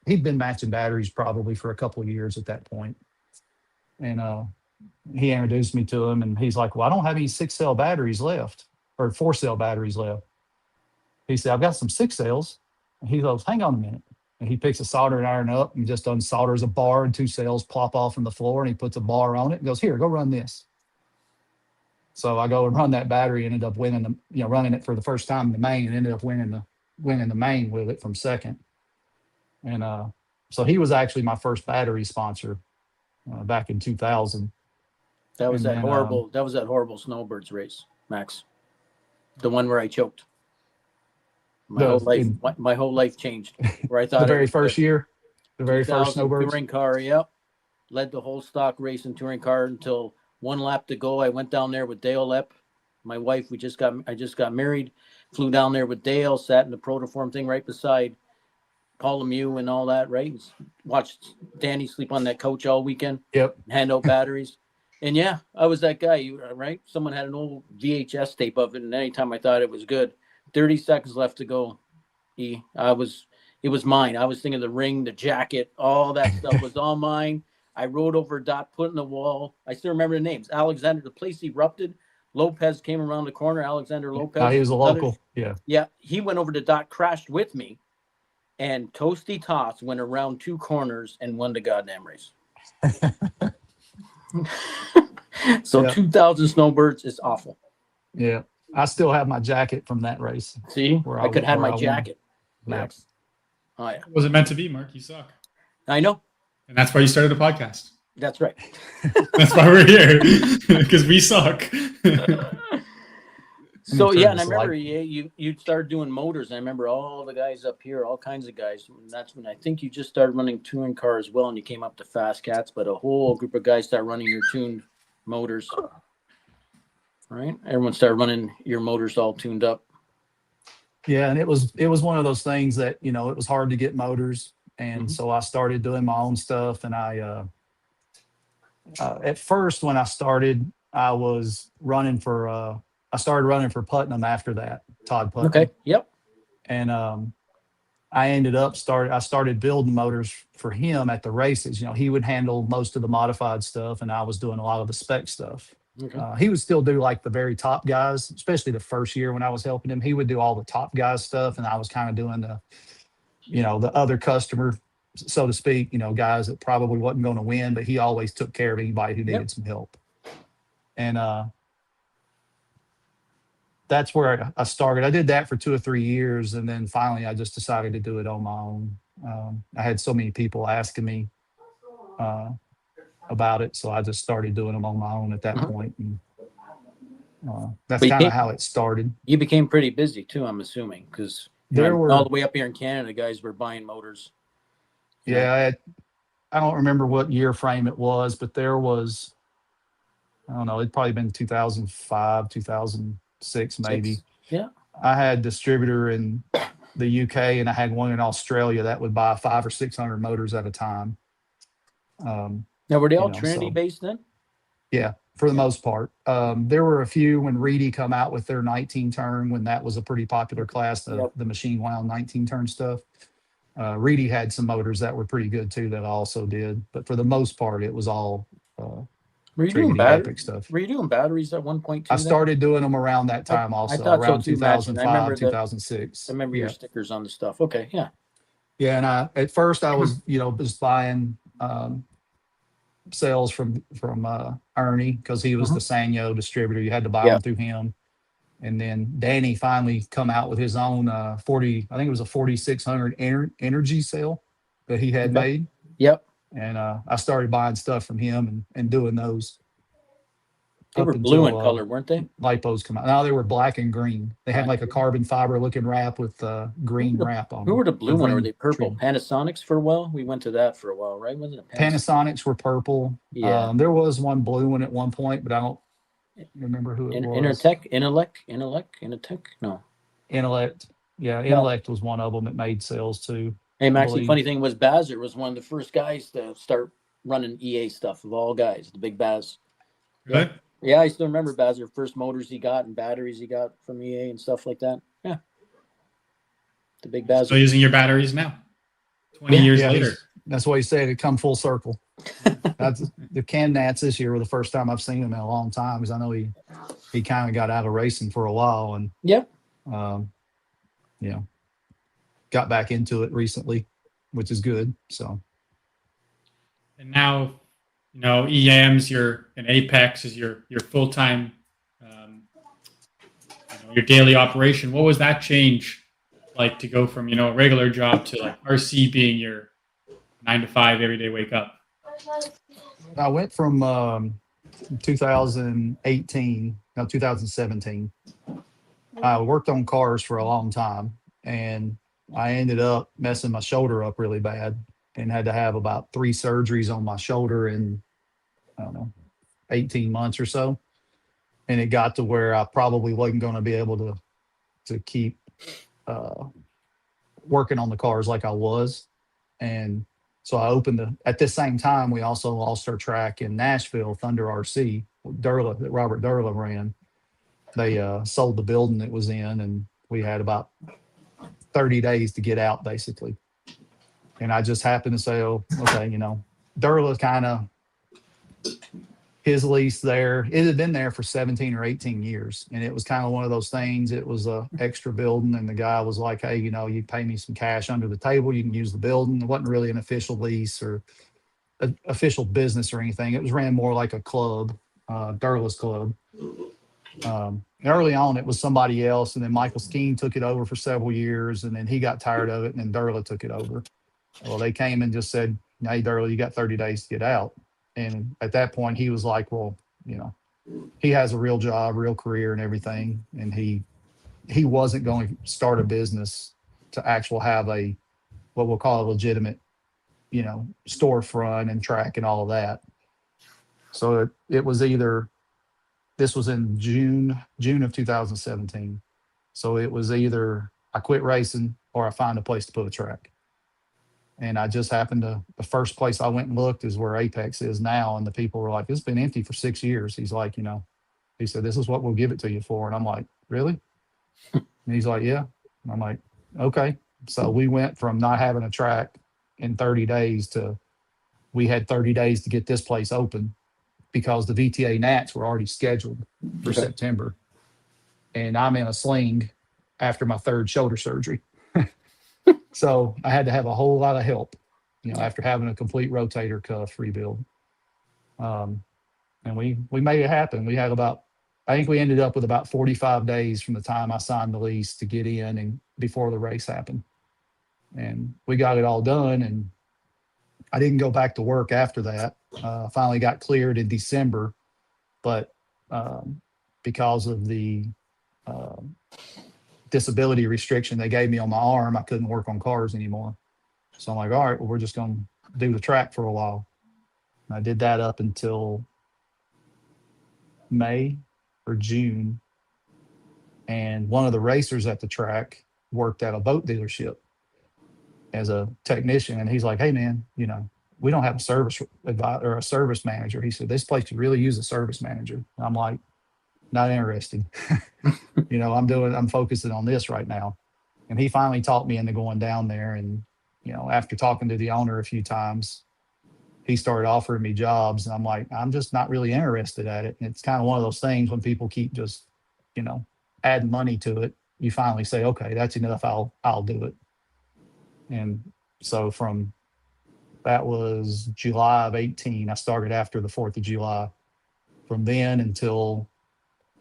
he'd been matching batteries probably for a couple of years at that point. And he introduced me to him, and he's like, well, I don't have any 6 cell batteries left or 4 cell batteries left. He said, I've got some 6 cells. And he goes, hang on a minute. And he picks a soldering iron up and just unsolders a bar, and 2 cells plop off from the floor, and he puts a bar on it and goes, here, go run this. So I go and run that battery, ended up winning running it for the first time in the main, and ended up winning the main with it from second. And so he was actually my first battery sponsor back in 2000. That was And that then, horrible. That was that horrible Snowbirds race, Max. The one where I choked. My whole life changed. Where I thought the very it was first good. year, the very 2000 first Snowbirds. touring car. Yep, led the whole stock race and touring car until one lap to go. I went down there with Dale Epp, my wife. I just got married. Flew down there with Dale. Sat in the protoform thing right beside Paul Lemieux and all that. Right, watched Danny sleep on that couch all weekend. Yep. Hand out batteries. And yeah, I was that guy, right? Someone had an old VHS tape of it, and anytime I thought it was good, 30 seconds left to go. It was mine. I was thinking the ring, the jacket, all that stuff was all mine. I rode over Dot, put in the wall. I still remember the names. Alexander, the place erupted. Lopez came around the corner. Alexander Lopez. He was a local. Yeah. Yeah. He went over to Dot, crashed with me, and Toasty Toss went around 2 corners and won the goddamn race. So Yeah. 2000 Snowbirds is awful. Yeah. I still have my jacket from that race. See, I could have my jacket, Max. Yeah. Oh yeah. It wasn't meant to be, Mark. You suck. I know. And that's why you started a podcast. That's right. That's why we're here, because we suck. So yeah, and I remember you started doing motors. I remember all the guys up here, all kinds of guys. And that's when I think you just started running touring cars as well, and you came up to Fast Cats. But a whole group of guys started running your tuned motors. Right? Everyone started running your motors all tuned up. Yeah, and it was one of those things that, it was hard to get motors. And so I started doing my own stuff. And I at first when I started, I started running for Putnam after that, Todd Putnam. Okay. Yep. And I started building motors for him at the races. He would handle most of the modified stuff, and I was doing a lot of the spec stuff. Okay. He would still do like the very top guys, especially the first year when I was helping him. He would do all the top guys stuff, and I was kind of doing the other customer, so to speak, guys that probably wasn't going to win, but he always took care of anybody who needed some help. And that's where I started. I did that for 2 or 3 years, and then finally I just decided to do it on my own. I had so many people asking me about it, so I just started doing them on my own at that point. And that's kind of how it started. You became pretty busy too, I'm assuming, because all the way up here in Canada, guys were buying motors. Yeah, I don't remember what year frame it was, but there was, I don't know, it'd probably been 2005, 2006 maybe. Yeah. I had a distributor in the UK, and I had one in Australia that would buy 500 or 600 motors at a time. Now, were they all Trinity based then? Yeah, for the most part. There were a few when Reedy come out with their 19 turn, when that was a pretty popular class, the machine wound 19 turn stuff. Reedy had some motors that were pretty good too that I also did, but for the most part, it was all were you doing Epic stuff. Were you doing batteries at 1.2? I started doing them around that time also, around 2005, 2006. I remember your stickers on the stuff. Okay, yeah. Yeah, and at first I was, just buying sales from Ernie, because he was the Sanyo distributor. You had to buy them through him. And then Danny finally come out with his own 40, I think it was a 4600 energy cell that he had made. Yep. And I started buying stuff from him and doing those. They were blue in color, weren't they? Lipos come out. No, they were black and green. They had like a carbon fiber looking wrap with green wrap on them. Who were the blue one, or were they purple? Panasonics for a while? We went to that for a while, right? Wasn't it Panasonics were purple. Yeah. There was one blue one at one point, but I don't remember who it was. Intellect. No. Intellect. Yeah, Yeah. Intellect was one of them that made sales too. Hey, I Max, the believe. funny thing was Bazzer was one of the first guys to start running EA stuff of all guys, the big Baz. Really? Yeah, I still remember Bazzer, first motors he got and batteries he got from EA and stuff like that. Yeah. The big Bazzer. Still using your batteries now, 20 years later. That's what he said. It come full circle. That's the Cam Nats this year were the first time I've seen him in a long time, because I know he kind of got out of racing for a while and Yep. you know, got back into it recently, which is good. So, And now, EAM's and Apex is your full-time, your daily operation. What was that change like to go from, a regular job to like RC being your 9 to 5 every day wake up? I went from 2017. I worked on cars for a long time, and I ended up messing my shoulder up really bad and had to have about 3 surgeries on my shoulder in, I don't know, 18 months or so. And it got to where I probably wasn't going to be able to keep working on the cars like I was. And so I opened at this same time, we also lost our track in Nashville, Thunder RC, Durla, that Robert Durla ran. They sold the building it was in, and we had about 30 days to get out, basically. And I just happened to say, oh, okay, Durla kind of, his lease there, it had been there for 17 or 18 years. And it was kind of one of those things. It was a extra building. And the guy was like, hey, you pay me some cash under the table, you can use the building. It wasn't really an official lease or an official business or anything. It was ran more like a club, Durla's club. Early on, it was somebody else. And then Michael Skeen took it over for several years. And then he got tired of it. And then Durla took it over. Well, they came and just said, hey, Durla, you got 30 days to get out. And at that point, he was like, well, he has a real job, real career and everything. And he wasn't going to start a business to actually have what we'll call a legitimate, storefront and track and all of that. So it was this was in June of 2017. So it was either I quit racing or I find a place to put a track. And I just happened the first place I went and looked is where Apex is now. And the people were like, it's been empty for 6 years. He's like, he said, this is what we'll give it to you for. And I'm like, really? And he's like, yeah. And I'm like, okay. So we went from not having a track in 30 days to we had 30 days to get this place open because the VTA Nats were already scheduled for September. And I'm in a sling after my 3rd shoulder surgery. So I had to have a whole lot of help, after having a complete rotator cuff rebuild. And we made it happen. We had I think we ended up with about 45 days from the time I signed the lease to get in and before the race happened. And we got it all done. And I didn't go back to work after that. Finally got cleared in December, but because of the disability restriction they gave me on my arm, I couldn't work on cars anymore. So I'm like, all right, well, we're just going to do the track for a while. And I did that up until May or June. And one of the racers at the track worked at a boat dealership as a technician. And he's like, hey, man, we don't have a service advisor or a service manager. He said, this place could really use a service manager. And I'm like, not interested. I'm focusing on this right now. And he finally talked me into going down there. And, after talking to the owner a few times, he started offering me jobs. And I'm like, I'm just not really interested at it. And it's kind of one of those things when people keep just, adding money to it, you finally say, okay, that's enough. I'll do it. And so that was July of 18. I started after the 4th of July. From then until,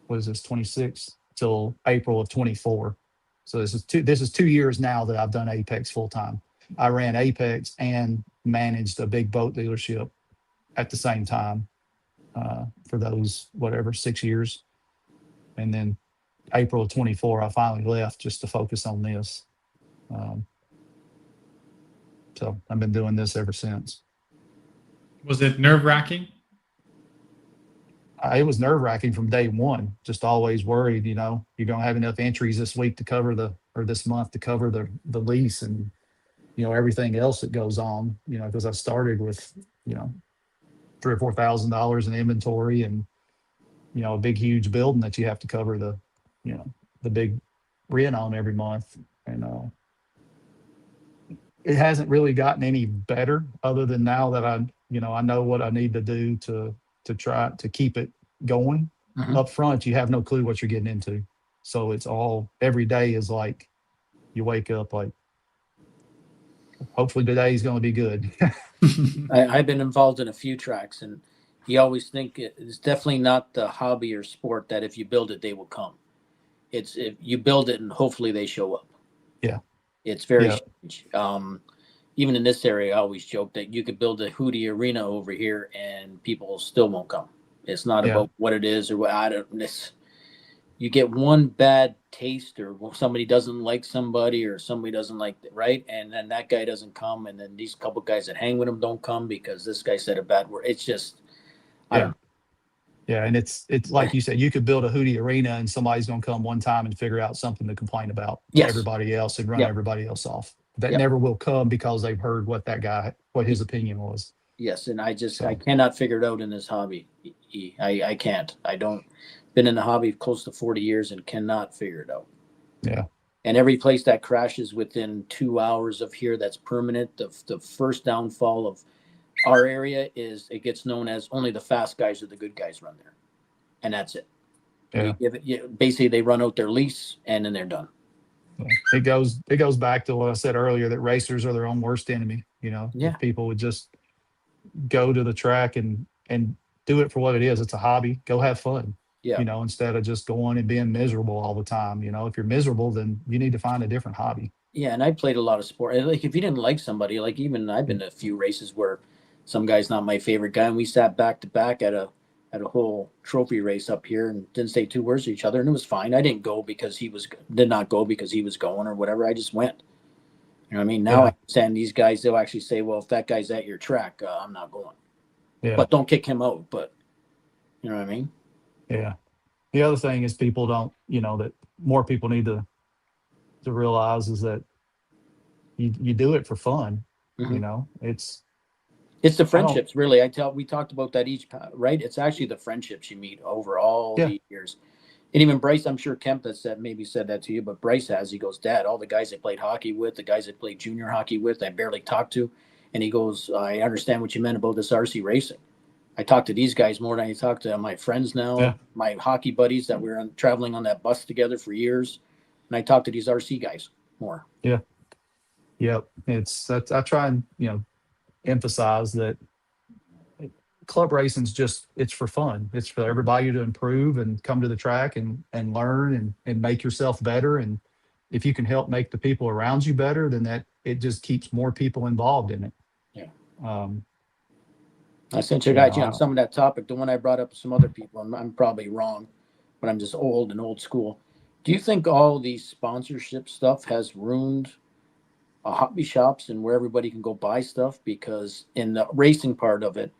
26 till April of 24. So this is 2 years now that I've done Apex full time. I ran Apex and managed a big boat dealership at the same time for those 6 years. And then April of 24, I finally left just to focus on this. So I've been doing this ever since. Was it nerve-wracking? it was nerve wracking from day one. Just always worried, you're going to have enough entries this week to cover or this month to cover the lease and, everything else that goes on, because I started with, three or $4,000 in inventory and, a big, huge building that you have to cover the big rent on every month. And, it hasn't really gotten any better other than now that I know what I need to do to try to keep it going. Mhm. Up front, you have no clue what you're getting into. So it's all every day is like you wake up like, hopefully today's going to be good. I've been involved in a few tracks, and you always think it's definitely not the hobby or sport that if you build it, they will come. It's if you build it and hopefully they show up. Yeah. It's very Yeah. strange. Even in this area, I always joke that you could build a Hootie arena over here and people still won't come. It's not Yeah. about what it is or what I don't. This you get one bad taste or somebody doesn't like somebody or somebody doesn't like right, and then that guy doesn't come, and then these couple guys that hang with him don't come because this guy said a bad word. It's just I Yeah. don't. Yeah. And it's like you said, you could build a Hootie arena and somebody's going to come one time and figure out something to complain about to Yes. everybody else and run Yep. everybody else off. That Yep. never will come because they've heard what his opinion was. Yes, and I So, cannot figure it out in this hobby. I can't. I don't been in the hobby close to 40 years and cannot figure it out. yeah. And every place that crashes within 2 hours of here that's permanent, the first downfall of our area is it gets known as only the fast guys or the good guys run there. And that's it. Yeah. Basically they run out their lease and then they're done. It goes back to what I said earlier that racers are their own worst enemy. Yeah. If people would just go to the track and do it for what it is. It's a hobby. Go have fun. Yeah. Instead of just going and being miserable all the time. If you're miserable, then you need to find a different hobby. Yeah, and I played a lot of sport. And like if you didn't like somebody, like even I've been to a few races where some guy's not my favorite guy, and we sat back to back at a whole trophy race up here and didn't say two words to each other, and it was fine. I didn't go because did not go because he was going or whatever. I just went. You know what I mean? Now Yeah. I understand these guys. They'll actually say, "Well, if that guy's at your track, I'm not going." Yeah. But don't kick him out. But you know what I mean? Yeah. The other thing is people don't, that more people need to realize is that you do it for fun. Mhm. It's It's the friendships, really. We talked about that right? It's actually the friendships you meet over all the years. And even Bryce, I'm sure Kemp has maybe said that to you, but Bryce has. He goes, Dad, all the guys I played hockey with, the guys I played junior hockey with, I barely talked to. And he goes, I understand what you meant about this RC racing. I talk to these guys more than I talk to my friends now, Yeah. my hockey buddies that we're traveling on that bus together for years. And I talk to these RC guys more. Yeah. Yep. I try and, emphasize that club racing's it's for fun. It's for everybody to improve and come to the track and learn and make yourself better. And if you can help make the people around you better, then it just keeps more people involved in it. Yeah. Um, I sent you guys, on some of that topic, the one I brought up with some other people, and I'm probably wrong, but I'm just old and old school. Do you think all these sponsorship stuff has ruined hobby shops and where everybody can go buy stuff? Because in the racing part of it,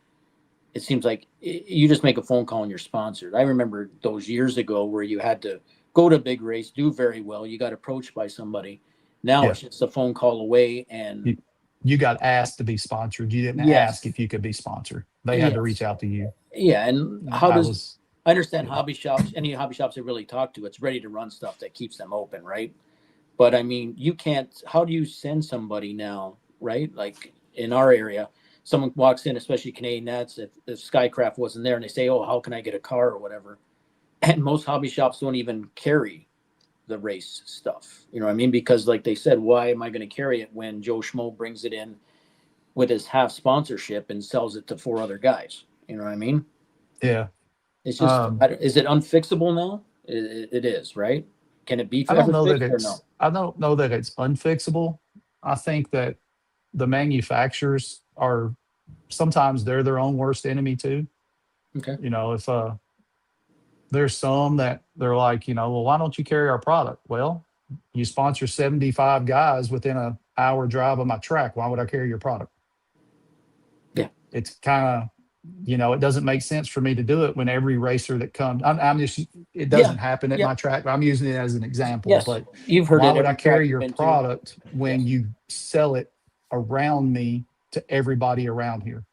it seems like you just make a phone call and you're sponsored. I remember those years ago where you had to go to a big race, do very well. You got approached by somebody. Now Yeah. it's just a phone call away. And you got asked to be sponsored. You didn't Yes. ask if you could be sponsored. They had to reach out to you. Yeah. And I understand hobby shops, any hobby shops I really talk to, it's ready to run stuff that keeps them open, right? But I mean, how do you send somebody now, right? Like in our area, someone walks in, especially Canadian Nats, if Skycraft wasn't there and they say, oh, how can I get a car or whatever? And most hobby shops don't even carry the race stuff. You know what I mean? Because like they said, why am I going to carry it when Joe Schmo brings it in with his half sponsorship and sells it to 4 other guys? You know what I mean? Yeah. It's just, is it unfixable now? It is, right? Can it be I don't ever know that fixed or no? I don't know that it's unfixable. I think that the manufacturers are sometimes they're their own worst enemy too. Okay. If there's some that they're like, well, why don't you carry our product? Well, you sponsor 75 guys within an hour drive of my track. Why would I carry your product? Yeah. It's kind of, it doesn't make sense for me to do it when every racer that comes, I'm just, it Yeah. doesn't happen at Yeah. my track, but I'm using it as an example. Yes. But You've heard why it would I every track carry you've your been to. product when Yes. you sell it around me to everybody around here?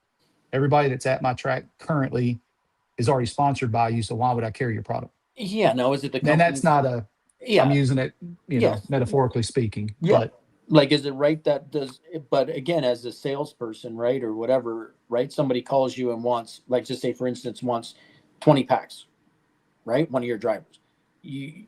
Everybody that's at my track currently is already sponsored by you. So why would I carry your product? Yeah. Now, is it the And that's company's? not I'm Yeah. using it, Yes. metaphorically speaking, Yeah. but Like, is it right that does? But again, as a salesperson, right, or whatever, right? Somebody calls you and wants, like, just say, for instance, wants 20 packs, right? One of your drivers. You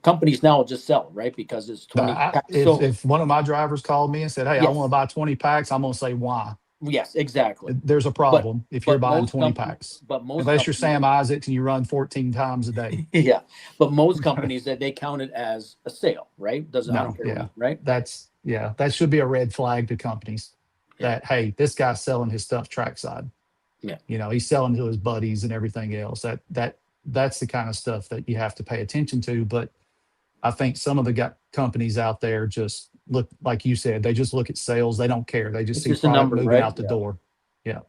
companies now will just sell, right? Because it's 20 packs sold. if one of my drivers called me and said, "Hey, I want to Yes. buy 20 packs," I'm going to say, "Why?" Yes. Exactly. There's a But problem if you're but buying most 20 companies, packs. but most Unless you're companies, Sam Isaacs and you run 14 times a day. yeah. But most companies that they count it as a sale, right? Doesn't I don't No, care what yeah. you, right? That should be a red flag to companies Yeah. that, hey, this guy's selling his stuff trackside. Yeah. He's selling to his buddies and everything else. That's the kind of stuff that you have to pay attention to. But I think some of the companies out there just look, like you said, they just look at sales. They don't care. They just It's see just a product number, moving right? out the Yeah. door. Yeah.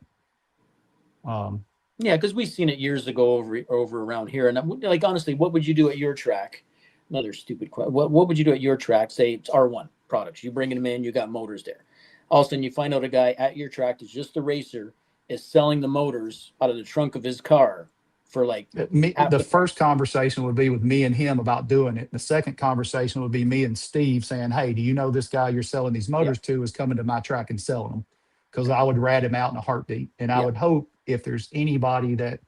Um, Yeah, because we've seen it years ago over around here, and like honestly, what would you do at your track? Another stupid question. What would you do at your track? Say it's R1 products. You bringing them in. You got motors there. All of a sudden, you find out a guy at your track that's just a racer is selling the motors out of the trunk of his car for like half the the price. first conversation would be with me and him about doing it. The second conversation would be me and Steve saying, "Hey, do you know this guy you're selling these Yeah, motors to is coming to my track and selling them?" Because okay, I would rat him out in a heartbeat. And I yeah, would hope if there's anybody that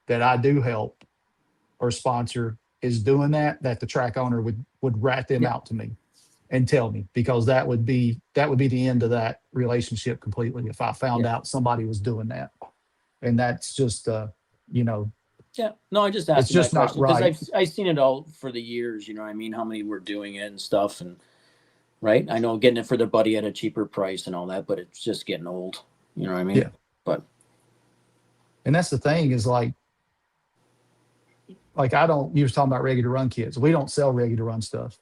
I do help or sponsor is doing that, that the track owner would rat them yeah, out to me and tell me, because that would be the end of that relationship completely if I found yeah, out somebody was doing that. And that's just you know, yeah. No, I just it's asking that just not question because right. I've seen it all for the years. You know, what I mean, how many were doing it and stuff, and right. I know getting it for their buddy at a cheaper price and all that, but it's just getting old. You know what I mean? Yeah. But And that's the thing is like I don't, you was talking about ready to run kits. We don't sell ready to run stuff.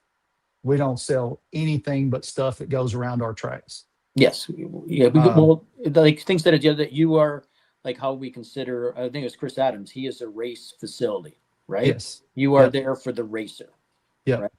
We don't sell anything but stuff that goes around our tracks. yes, yeah. Um, Well, like things that you are like how we consider. I think it's Chris Adams. He is a race facility, right? yes. You are Yep. there for the racer, Yep. right?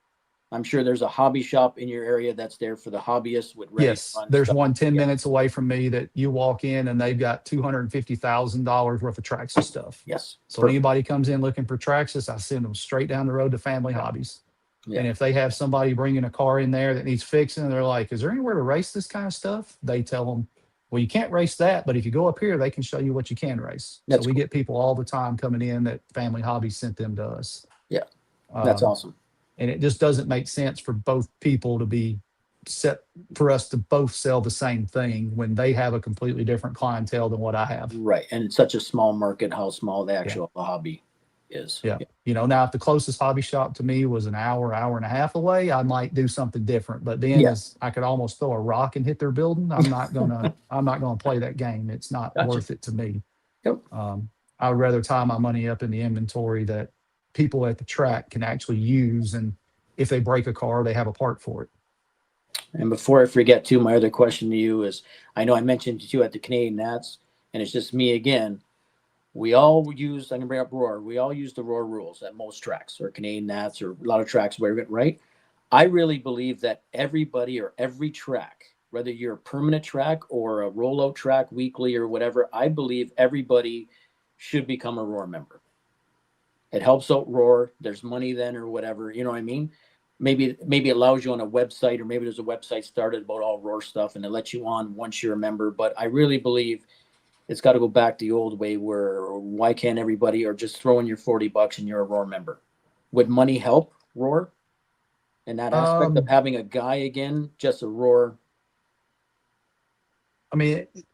I'm sure there's a hobby shop in your area that's there for the hobbyists with ready to Yes. run There's stuff. one 10 Yeah. minutes away from me that you walk in and they've got $250,000 worth of Traxxas stuff. Yes. So Perfect. anybody comes in looking for Traxxas, I send them straight down the road to Family Yeah. Hobbies. Yeah. And if they have somebody bringing a car in there that needs fixing, they're like, "Is there anywhere to race this kind of stuff?" They tell them, "Well, you can't race that, but if you go up here, they can show you what you can race." So That's we cool. get people all the time coming in that Family Hobbies sent them to us. Yeah. That's Um, awesome. and it just doesn't make sense for both people to be set for us to both sell the same thing when they have a completely different clientele than what I have. Right. And it's such a small market, how small the Yeah. actual hobby is. Yeah. Yeah. Now if the closest hobby shop to me was an hour and a half away, I might do something different. But then Yeah. as I could almost throw a rock and hit their building, I'm not gonna play that game. It's not Gotcha. worth it to me. Yep. I would rather tie my money up in the inventory that people at the track can actually use, and if they break a car, they have a part for it. And before I forget, too, my other question to you is I know I mentioned to you at the Canadian Nats, and it's just me again. We all use, I can bring up Roar, we all use the Roar rules at most tracks or Canadian Nats or a lot of tracks, where, right? I really believe that everybody or every track, whether you're a permanent track or a rollout track weekly or whatever, I believe everybody should become a Roar member. It helps out Roar. There's money then or whatever. You know what I mean? Maybe it allows you on a website, or maybe there's a website started about all Roar stuff and it lets you on once you're a member. But I really believe it's got to go back the old way where why can't everybody or just throw in your $40 and you're a Roar member? Would money help Roar in that aspect of Um, having a guy again, just a Roar? I mean, it's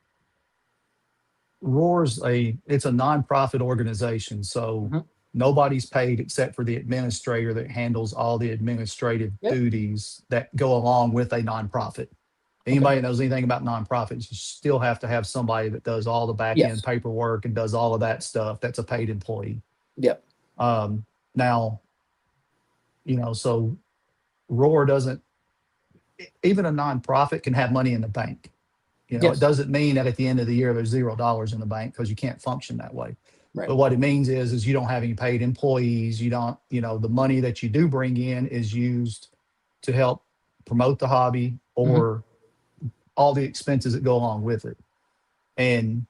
a nonprofit organization, so Mhm. nobody's paid except for the administrator that handles all the administrative Yep. duties that go along with a nonprofit. Okay. Anybody that knows anything about nonprofits, you still have to have somebody that does all the back end Yes. paperwork and does all of that stuff. That's a paid employee. Yep. Now, so Roar doesn't, even a nonprofit can have money in the bank. You know, Yes. it doesn't mean that at the end of the year there's $0 in the bank, because you can't function that way. Right. But what it means is you don't have any paid employees. You don't, you know, the money that you do bring in is used to help promote the hobby or all the expenses that go along with it. And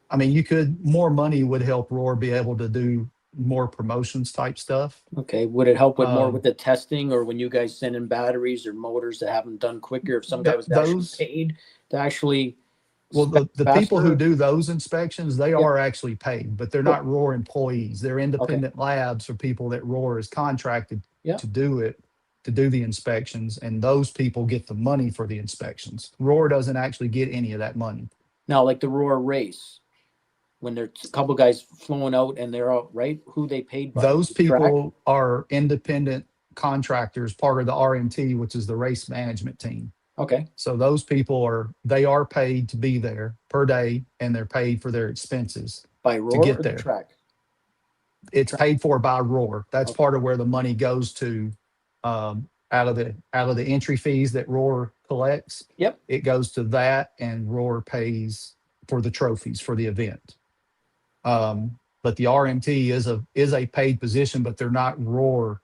I mean, more money would help Roar be able to do more promotions type stuff. Okay. Would it help with more with Um, the testing, or when you guys send in batteries or motors that have them done quicker? If some guy was actually those, paid to actually well, spec the people who faster? do those inspections, they Yeah. are actually paid, but they're Cool. not Roar employees. They're Okay. independent labs or people that Roar is contracted Yeah. to do it, to do the inspections. And those people get the money for the inspections. Roar doesn't actually get any of that money. Now, like the Roar race, when there's a couple guys flowing out and they're out, right? Who they paid by? Those The track? people are independent contractors, part of the RMT, which is the race management team. Okay. So those people they are paid to be there per day, and they're paid for their expenses By to Roar get or the there. track? It's paid for by Roar. That's Okay. part of where the money goes to, out of the entry fees that Roar collects. Yep. It goes to that, and Roar pays for the trophies for the event. But the RMT is a paid position, but they're not Roar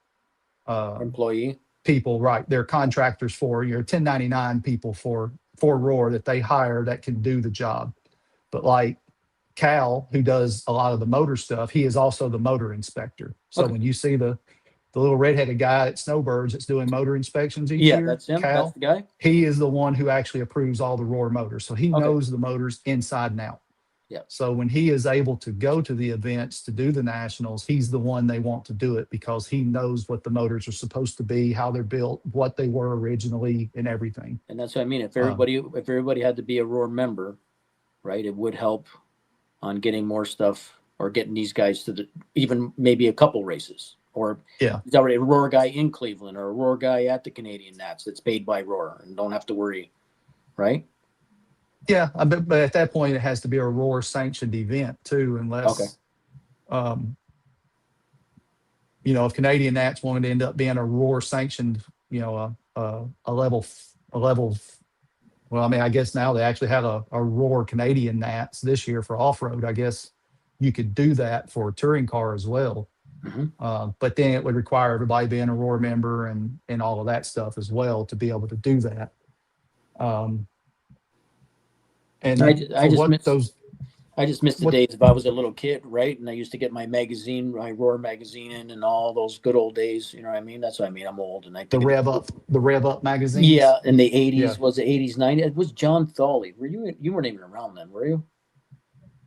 Employee. people, right? They're contractors for your 1099 people for Roar that they hire that can do the job. But like Cal, who does a lot of the motor stuff, he is also the motor inspector. So Okay. when you see the little redheaded guy at Snowbirds that's doing motor inspections each Yeah, year, that's him. That's Cal, the guy. he is the one who actually approves all the Roar motors. So he Okay. knows the motors inside and out. Yeah. So when he is able to go to the events to do the nationals, he's the one they want to do it, because he knows what the motors are supposed to be, how they're built, what they were originally, and everything. And that's what I mean. If Um, everybody had to be a Roar member, right, it would help on getting more stuff, or getting these guys to even maybe a couple races, or Yeah. he's already a Roar guy in Cleveland, or a Roar guy at the Canadian Nats that's paid by Roar and don't have to worry, right? Yeah, but at that point, it has to be a Roar sanctioned event too, unless, um, if Canadian Nats wanted to end up being a Roar sanctioned, a level, well, I mean, I guess now they actually have a Roar Canadian Nats this year for off road. I guess you could do that for a touring car as well. But then it would require everybody being a Roar member and all of that stuff as well to be able to do that. And I for just what miss those, I just miss the what days if I was a little kid, right? And I used to get my magazine, my Roar magazine in, and all those good old days. You know what I mean? That's what I mean. I'm old, and I the think Rev Up magazines. yeah, in the Yeah. '80s, was the '80s, '90s? It was John Thawley. Were you? You weren't even around then, were you? Do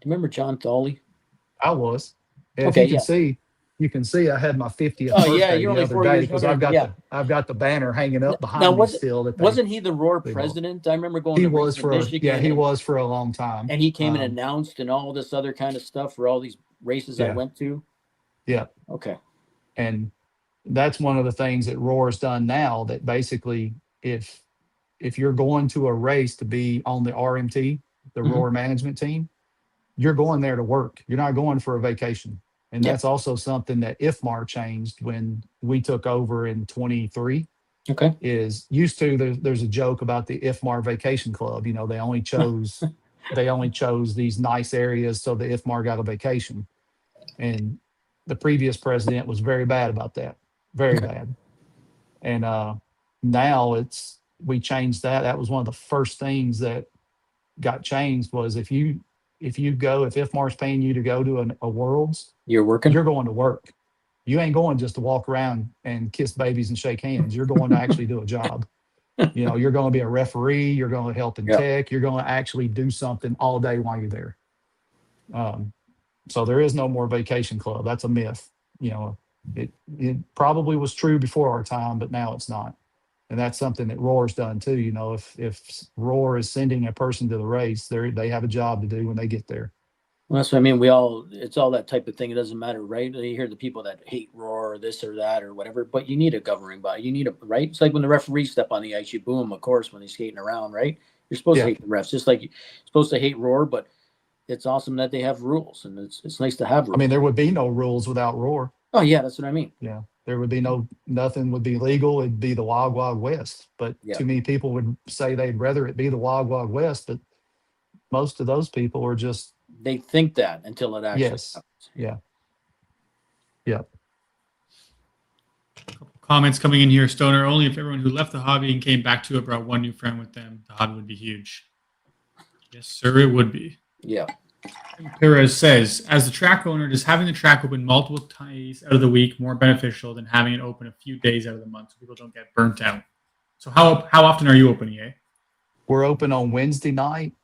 you remember John Thawley? I was. If Okay, you can see I had my 50th Oh yeah, birthday you're the only other 4 day, years because younger. Yeah. I've got the banner hanging up Now behind me still that wasn't he the Roar they bought. president? I remember going He to was race in for Michigan. he was for a long time. And he came and announced and all this other kind of stuff for all these races I Yeah. went to. Yeah. Okay. And that's one of the things that Roar's done now, that basically if you're going to a race to be on the RMT, the Mhm. Roar management team, you're going there to work. You're not going for a vacation. And Yeah. that's also something that IFMAR changed when we took over in 23. Okay. Is used to there's a joke about the IFMAR vacation club. They only chose these nice areas so the IFMAR got a vacation. And the previous president was very bad about that. Very Okay. bad. And now we changed that. That was one of the first things that got changed, was if IFMAR's paying you to go to a Worlds, You're working? you're going to work. You ain't going just to walk around and kiss babies and shake hands. You're going to actually do a job. You're going to be a referee. You're going to help in Yeah. tech. You're going to actually do something all day while you're there. So there is no more vacation club. That's a myth. It probably was true before our time, but now it's not. And that's something that Roar's done too. If Roar is sending a person to the race, they have a job to do when they get there. Well, that's what I mean. It's all that type of thing. It doesn't matter, right? You hear the people that hate Roar or this or that or whatever, but you need a governing body. You need right? It's like when the referees step on the ice, you boo them, of course, when he's skating around, right? You're supposed to Yeah. hate the refs, just like you're supposed to hate Roar, but it's awesome that they have rules, and it's nice to have rules. I mean, there would be no rules without Roar. Oh, yeah, that's what I mean. Yeah. There would be nothing would be legal. It'd be the Wild Wild West. But Yeah. too many people would say they'd rather it be the Wild Wild West. But most of those people are just, They think that until it actually yes. happens. Yeah. Yeah. Comments coming in here, Stoner. Only if everyone who left the hobby and came back to it brought one new friend with them, the hobby would be huge. Yes, sir, it would be. Yeah. Perez says, as the track owner, does having the track open multiple days out of the week more beneficial than having it open a few days out of the month so people don't get burnt out? So how often are you open, EA? We're open on Wednesday night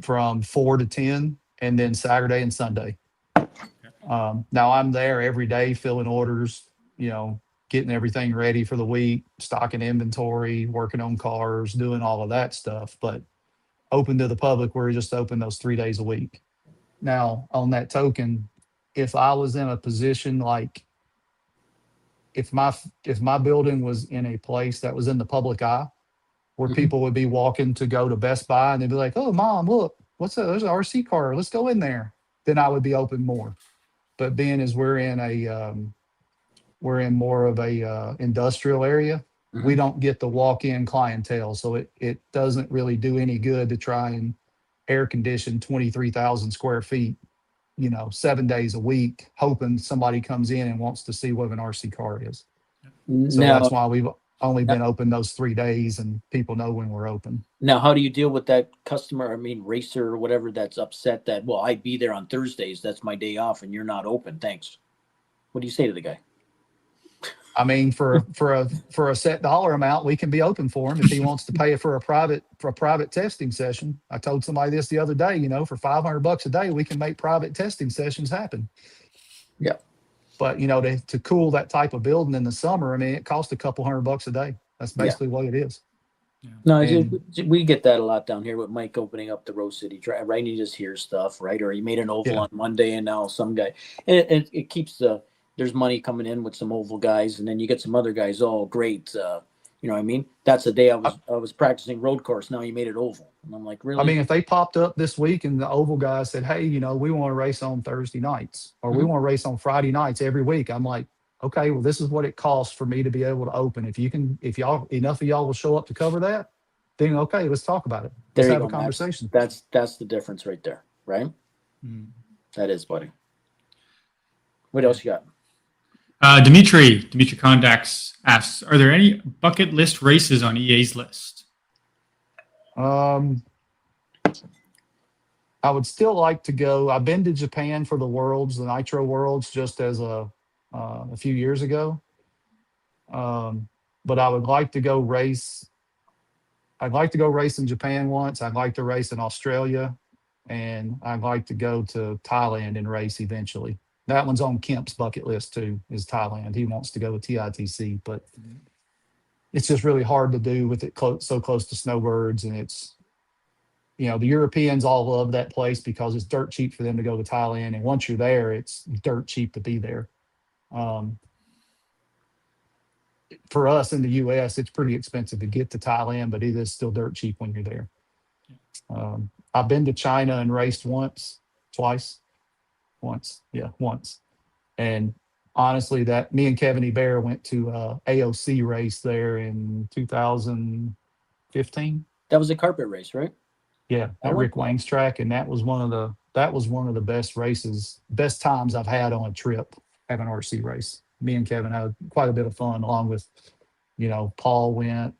from 4 to 10, and then Saturday and Sunday. Now I'm there every day filling orders, getting everything ready for the week, stocking inventory, working on cars, doing all of that stuff. But open to the public, we're just open those 3 days a week. Now, on that token, if I was in a position like if my building was in a place that was in the public eye, where Mhm. people would be walking to go to Best Buy and they'd be like, "Oh, Mom, look, what's that? There's an RC car. Let's go in there." Then I would be open more. But being as we're in more of a industrial area, we Mhm. don't get the walk-in clientele, so it doesn't really do any good to try and air condition 23,000 square feet, 7 days a week, hoping somebody comes in and wants to see what an RC car is. So Now, that's why we've only been open those 3 days, and people know when we're open. now, how do you deal with that customer? I mean, racer or whatever that's upset that, well, I'd be there on Thursdays. That's my day off, and you're not open. Thanks. What do you say to the guy? I mean, for a set dollar amount, we can be open for him if he wants to pay it for a private testing session. I told somebody this the other day. For $500 a day, we can make private testing sessions happen. Yeah. But to cool that type of building in the summer, I mean, it costs a couple $100 a day. That's Yeah. basically what it is. No, And- we get that a lot down here with Mike opening up the Rose City track, right? You just hear stuff, right? Or he made an oval Yeah. on Monday, and now some guy. It keeps there's money coming in with some oval guys, and then you get some other guys. Oh, great! You know what I mean? That's the day I was practicing road course. Now you made it oval, and I'm like, really? I mean, if they popped up this week and the oval guy said, "Hey, we want to race on Thursday nights, or we Mhm. want to race on Friday nights every week," I'm like, okay, well, this is what it costs for me to be able to open. If enough of y'all will show up to cover that, then okay, let's talk about it. There Let's you have go, a Max. conversation. That's the difference right there, right? Mm. That is, buddy. What else you got? Dimitri Kondax asks, are there any bucket list races on EA's list? I would still like to go. I've been to Japan for the Nitro Worlds, just as a few years ago. But I would like to go race. I'd like to go race in Japan once. I'd like to race in Australia, and I'd like to go to Thailand and race eventually. That one's on Kemp's bucket list too, is Thailand. He wants to go with TITC, but it's just really hard to do with it so close to snowbirds. And it's, the Europeans all love that place because it's dirt cheap for them to go to Thailand. And once you're there, it's dirt cheap to be there. For us in the US, it's pretty expensive to get to Thailand, but it is still dirt cheap when you're there. I've been to China and raced once. And honestly, that me and Kevin Bear went to AOC race there in 2015. That was a carpet race, right? Yeah, I at went Rick Wang's track, and that was one of the best times I've had on a trip, having an RC race. Me and Kevin had quite a bit of fun, along with, Paul went,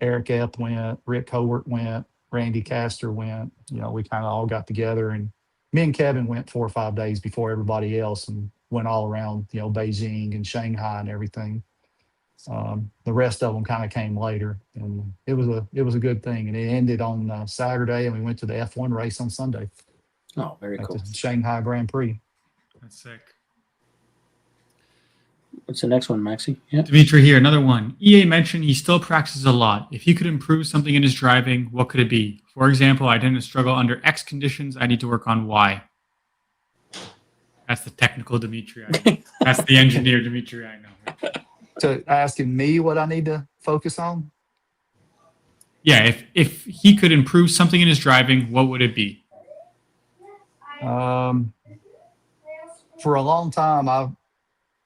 Eric Epp went, Rick Howard went, Randy Castor went. We kind of all got together, and me and Kevin went 4 or 5 days before everybody else and went all around, Beijing and Shanghai and everything. The rest of them kind of came later, and it was a good thing. And it ended on Saturday, and we went to the F1 race on Sunday Oh, very at cool. the Shanghai Grand Prix. That's sick. What's the next one, Maxie? Yeah. Dimitri here, another one. EA mentioned he still practices a lot. If he could improve something in his driving, what could it be? For example, I didn't struggle under X conditions. I need to work on Y. That's the technical Dimitri I know. That's the engineer Dimitri I know. To asking me what I need to focus on. Yeah, if he could improve something in his driving, what would it be? For a long time,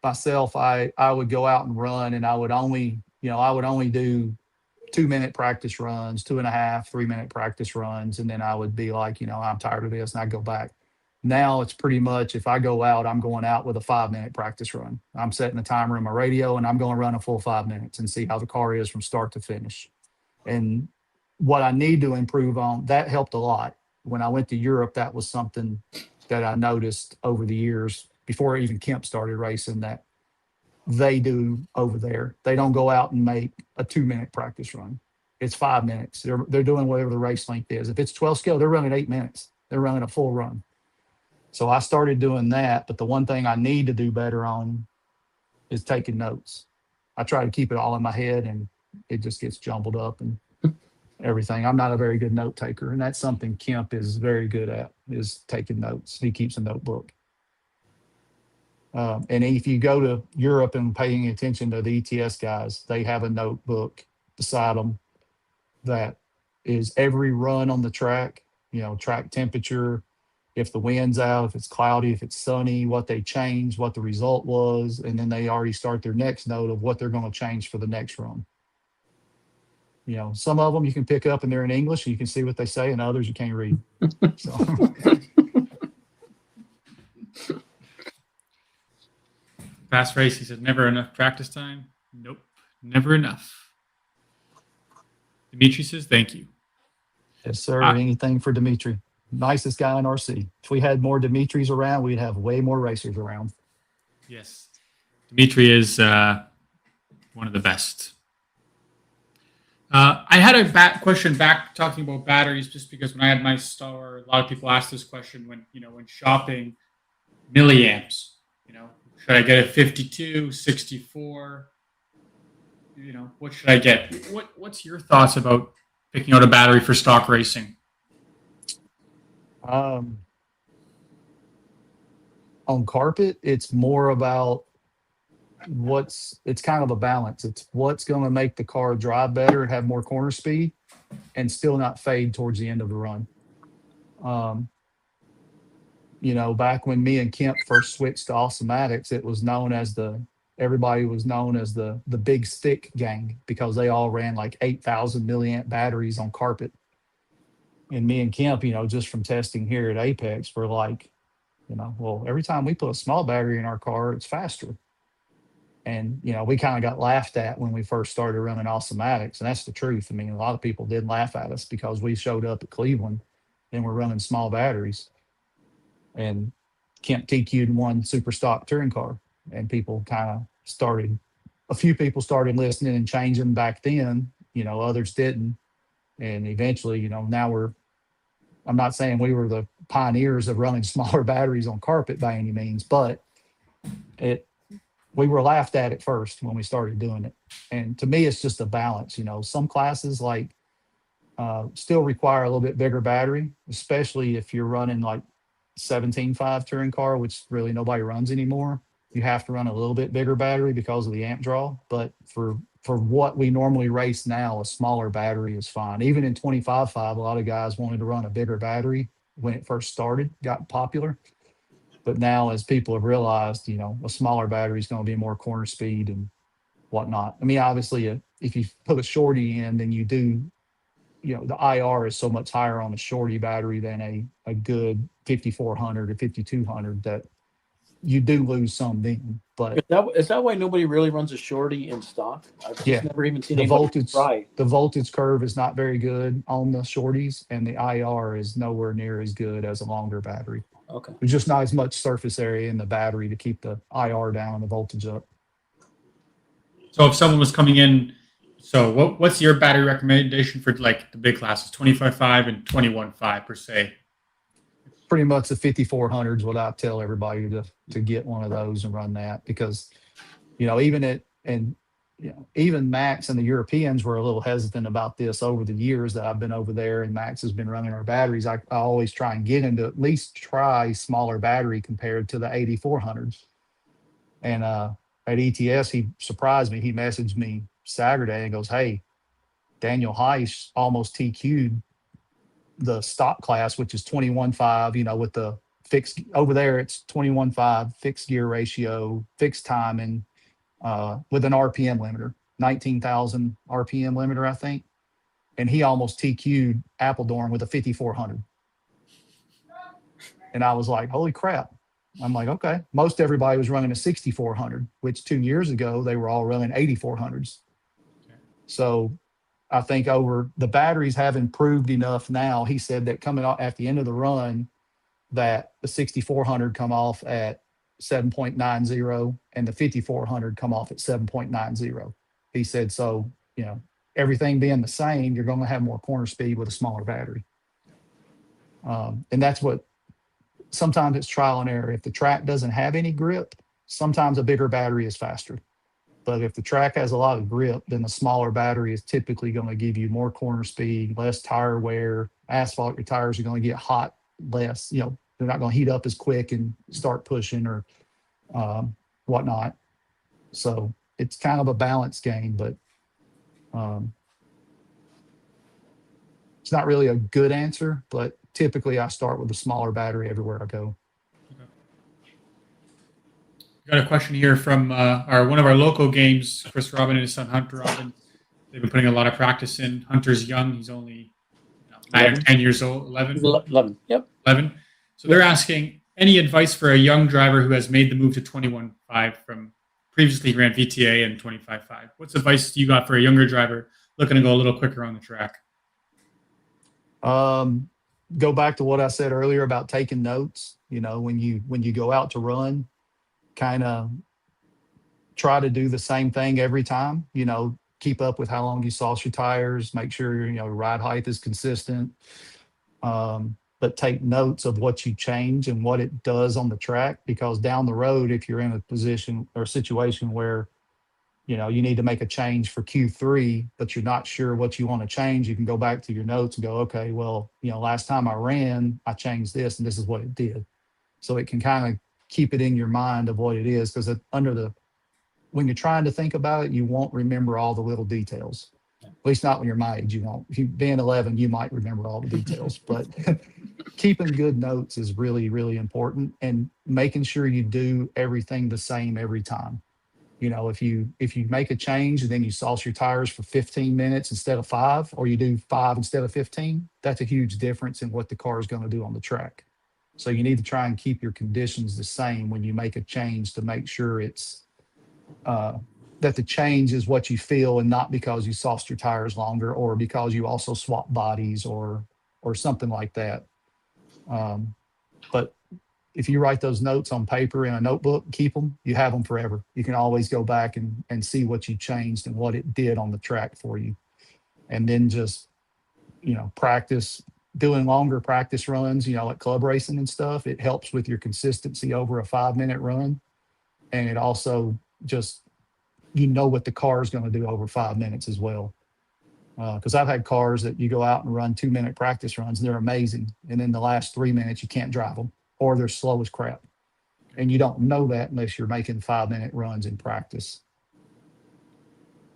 myself, I would go out and run, and I would only do 2-minute practice runs, 2.5, 3-minute practice runs. And then I would be like, I'm tired of this, and I'd go back. Now it's pretty much, if I go out, I'm going out with a 5-minute practice run. I'm setting a timer on my radio, and I'm going to run a full 5 minutes and see how the car is from start to finish. And what I need to improve on, that helped a lot. When I went to Europe, that was something that I noticed over the years before even Kemp started racing, that they do over there. They don't go out and make a 2-minute practice run. It's 5 minutes. They're doing whatever the race length is. If it's 12 scale, they're running 8 minutes. They're running a full run. So I started doing that. But the one thing I need to do better on is taking notes. I try to keep it all in my head, and it just gets jumbled up and everything. I'm not a very good note taker, and that's something Kemp is very good at, is taking notes. He keeps a notebook. And if you go to Europe and paying attention to the ETS guys, they have a notebook beside them that is every run on the track, track temperature, if the wind's out, if it's cloudy, if it's sunny, what they changed, what the result was. And then they already start their next note of what they're going to change for the next run. Some of them you can pick up and they're in English and you can see what they say, and others you can't read. So. Fast Race, he said, never enough practice time. Nope, never enough. Dimitri says, thank you. Yes, sir. Anything for Dimitri. Nicest guy in RC. If we had more Dimitris around, we'd have way more racers around. Yes. Dimitri is one of the best. I had a question back talking about batteries, just because when I had my store, a lot of people asked this question when shopping milliamps. Should I get a 52, 64? What should I get? What's your thoughts about picking out a battery for stock racing? On carpet, it's more about it's kind of a balance. It's what's going to make the car drive better and have more corner speed and still not fade towards the end of the run. Back when me and Kemp first switched to Awesomatics, it was known as everybody was known as the big stick gang, because they all ran like 8,000 milliamp batteries on carpet. And me and Kemp, just from testing here at Apex, we're like, well, every time we put a small battery in our car, it's faster. And, we kind of got laughed at when we first started running Awesomatics. And that's the truth. I mean, a lot of people did laugh at us because we showed up at Cleveland and we're running small batteries. And Kemp TQ'd one super stock touring car. And people kind of a few people started listening and changing back then, others didn't. And eventually, now I'm not saying we were the pioneers of running smaller batteries on carpet by any means, but we were laughed at first when we started doing it. And to me, it's just a balance. Some classes still require a little bit bigger battery, especially if you're running like 17.5 touring car, which really nobody runs anymore. You have to run a little bit bigger battery because of the amp draw. But for what we normally race now, a smaller battery is fine. Even in 25.5, a lot of guys wanted to run a bigger battery when it first started, got popular. But now, as people have realized, a smaller battery is going to be more corner speed and whatnot. I mean, obviously, if you put a shorty in, then you do, the IR is so much higher on a shorty battery than a good 5400 or 5200 that you do lose some then. But is that why nobody really runs a shorty in stock? I've just never even seen the anybody try. The voltage curve is not very good on the shorties, and the IR is nowhere near as good as a longer battery. Okay. There's just not as much surface area in the battery to keep the IR down and the voltage up. So if someone was coming in, what's your battery recommendation for like the big classes, 25.5 and 21.5 per se? Pretty much the 5400 is what I tell everybody to get one of those and run that, because, even Max and the Europeans were a little hesitant about this over the years that I've been over there, and Max has been running our batteries. I always try and get him to at least try smaller battery compared to the 8400s. And at ETS, he surprised me. He messaged me Saturday and goes, "Hey, Daniel Heiss almost TQ'd the stock class, which is 21.5, with the fixed over there. It's 21.5 fixed gear ratio, fixed timing, with an RPM limiter, 19,000 RPM limiter, I think. And he almost TQ'd Appledorn with a 5,400. And I was like, holy crap. I'm like, okay. Most everybody was running a 6,400, which 2 years ago, they were all running 8,400s. So I think over the batteries have improved enough now. He said that coming out at the end of the run, that the 6,400 come off at 7.90 and the 5,400 come off at 7.90. He said, so, everything being the same, you're going to have more corner speed with a smaller battery. And that's what, sometimes it's trial and error. If the track doesn't have any grip, sometimes a bigger battery is faster. But if the track has a lot of grip, then the smaller battery is typically going to give you more corner speed, less tire wear. Asphalt, your tires are going to get hot less. They're not going to heat up as quick and start pushing or whatnot. So it's kind of a balance game, but it's not really a good answer. But typically, I start with a smaller battery everywhere I go. Got a question here from one of our local games, Chris Robin and his son Hunter Robin. They've been putting a lot of practice in. Hunter's young; he's only 9 or 10 years old. 11. 11. Yep. 11. So they're asking any advice for a young driver who has made the move to 21.5 from previously ran VTA and 25.5. What's advice do you got for a younger driver looking to go a little quicker on the track? Go back to what I said earlier about taking notes. When you go out to run, kind of try to do the same thing every time. Keep up with how long you sauce your tires, make sure your ride height is consistent. But take notes of what you change and what it does on the track, because down the road, if you're in a position or situation where you need to make a change for Q3, but you're not sure what you want to change, you can go back to your notes and go, okay, well, last time I ran, I changed this and this is what it did. So it can kind of keep it in your mind of what it is, because when you're trying to think about it, you won't remember all the little details. At least not when you're my age, you won't. If you're being 11, you might remember all the details, but keeping good notes is really, really important, and making sure you do everything the same every time. If you make a change and then you sauce your tires for 15 minutes instead of 5, or you do 5 instead of 15, that's a huge difference in what the car is going to do on the track. So you need to try and keep your conditions the same when you make a change, to make sure it's that the change is what you feel, and not because you sauced your tires longer or because you also swap bodies or something like that. But if you write those notes on paper in a notebook, keep them, you have them forever. You can always go back and see what you changed and what it did on the track for you. And then just, practice, doing longer practice runs, like club racing and stuff. It helps with your consistency over a 5-minute run. And it also just, what the car is going to do over 5 minutes as well. Because I've had cars that you go out and run 2-minute practice runs, and they're amazing. And then the last 3 minutes, you can't drive them, or they're slow as crap. And you don't know that unless you're making 5-minute runs in practice.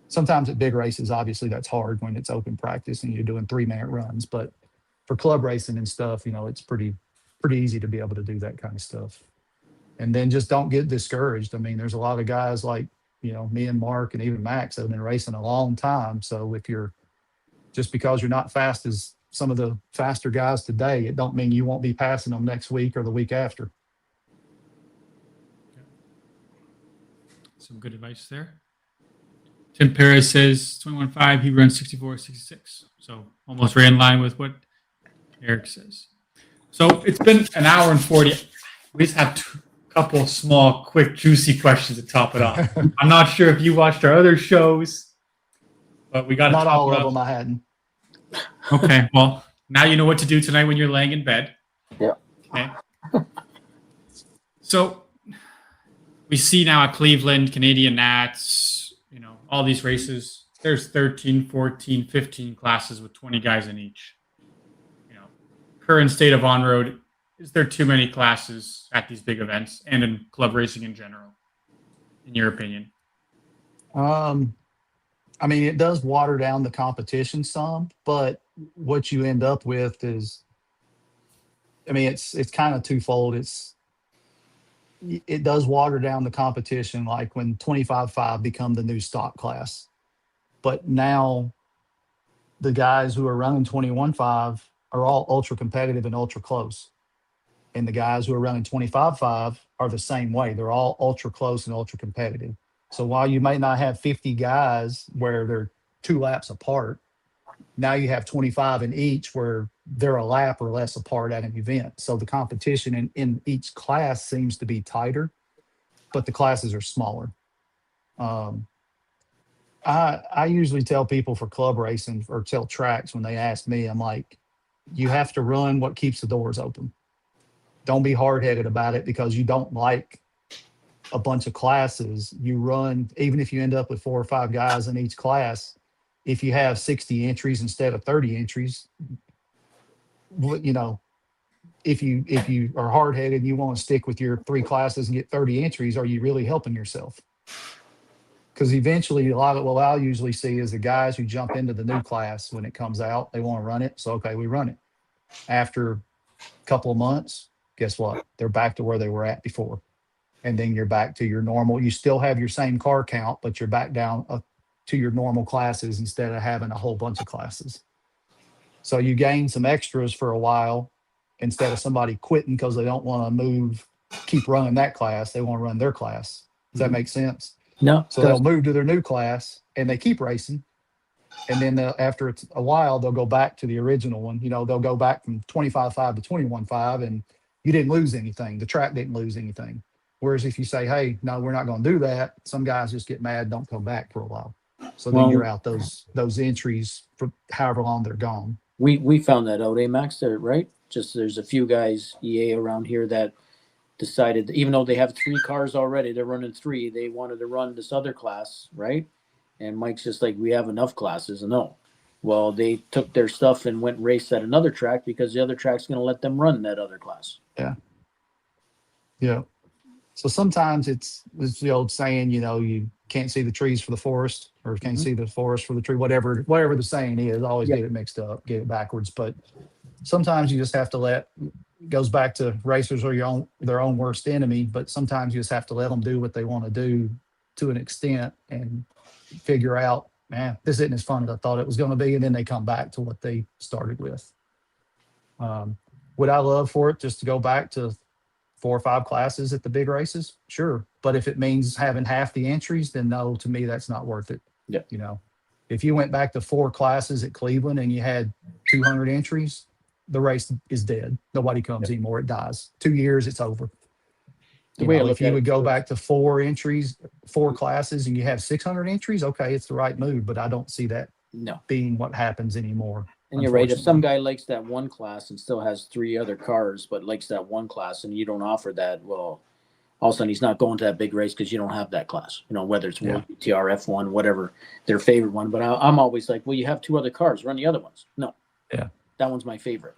Sometimes at big races, obviously that's hard when it's open practice and you're doing 3-minute runs. But for club racing and stuff, it's pretty easy to be able to do that kind of stuff. And then just don't get discouraged. I mean, there's a lot of guys like, me and Mark and even Max that have been racing a long time. So just because you're not fast as some of the faster guys today, it don't mean you won't be passing them next week or the week after. Some good advice there. Tim Perez says 21.5, he runs 64.66. So almost right in line with what Eric says. So it's been an hour and 40. We just have a couple small, quick, juicy questions to top it off. I'm not sure if you watched our other shows, but we got to Not top all it of up. them I hadn't. Okay, well, now you know what to do tonight when you're laying in bed. Yeah. Okay. So we see now at Cleveland, Canadian Nats, all these races, there's 13, 14, 15 classes with 20 guys in each. Current state of on-road, is there too many classes at these big events and in club racing in general, in your opinion? I mean, it does water down the competition some, but what you end up with is I mean, it's kind of twofold. It does water down the competition, like when 25.5 become the new stock class. But now the guys who are running 21.5 are all ultra competitive and ultra close. And the guys who are running 25.5 are the same way. They're all ultra close and ultra competitive. So while you may not have 50 guys where they're 2 laps apart, now you have 25 in each where they're a lap or less apart at an event. So the competition in each class seems to be tighter, but the classes are smaller. Um, I usually tell people for club racing or tell tracks when they ask me, I'm like, you have to run what keeps the doors open. Don't be hard headed about it because you don't like a bunch of classes. You run, even if you end up with 4 or 5 guys in each class, if you have 60 entries instead of 30 entries, you know, if you are hard headed and you want to stick with your 3 classes and get 30 entries, are you really helping yourself? Because eventually, a lot of what I'll usually see is the guys who jump into the new class when it comes out, they want to run it. So, okay, we run it. After a couple of months, guess what? They're back to where they were at before. And then you're back to your normal. You still have your same car count, but you're back down to your normal classes instead of having a whole bunch of classes. So you gain some extras for a while instead of somebody quitting because they don't want to move, keep running that class. They want to run their class. Does that make sense? No, So they'll move to their new class and they keep racing. And then after it's a while, they'll go back to the original one. You know, they'll go back from 25.5 to 21.5 and you didn't lose anything. The track didn't lose anything. Whereas if you say, hey, no, we're not going to do that, some guys just get mad, don't come back for a while. So then you're well, out those entries for however long they're gone. we found that out, Max, there, right? Just there's a few guys EA around here that decided, even though they have 3 cars already, they're running 3. They wanted to run this other class, right? And Mike's just like, we have enough classes. And no, well, they took their stuff and went and raced at another track because the other track's going to let them run that other class. Yeah. Yeah. So sometimes it's the old saying, you know, you can't see the trees for the forest or can't see the forest for the tree, whatever the saying is. I always Yeah. get it mixed up, get it backwards. But sometimes you just have to goes back to racers are their own worst enemy, but sometimes you just have to let them do what they want to do to an extent and figure out, man, this isn't as fun as I thought it was going to be. And then they come back to what they started with. Would I love for it just to go back to 4 or 5 classes at the big races? Sure. But if it means having half the entries, then no, to me, that's not worth it. Yeah. You know, if you went back to 4 classes at Cleveland and you had 200 entries, the race is dead. Nobody comes anymore. It dies. 2 years, it's over. The way I look If you at would it go too back to 4 entries, 4 classes, and you have 600 entries, okay, it's the right move. But I don't see that no. being what happens anymore. And you're right. If some Unfortunately. guy likes that one class and still has 3 other cars, but likes that one class, and you don't offer that, well, all of a sudden he's not going to that big race because you don't have that class. You know, whether it's Yeah. TRF1, whatever their favorite one. But I'm always like, well, you have 2 other cars, run the other ones. No, Yeah. that one's my favorite.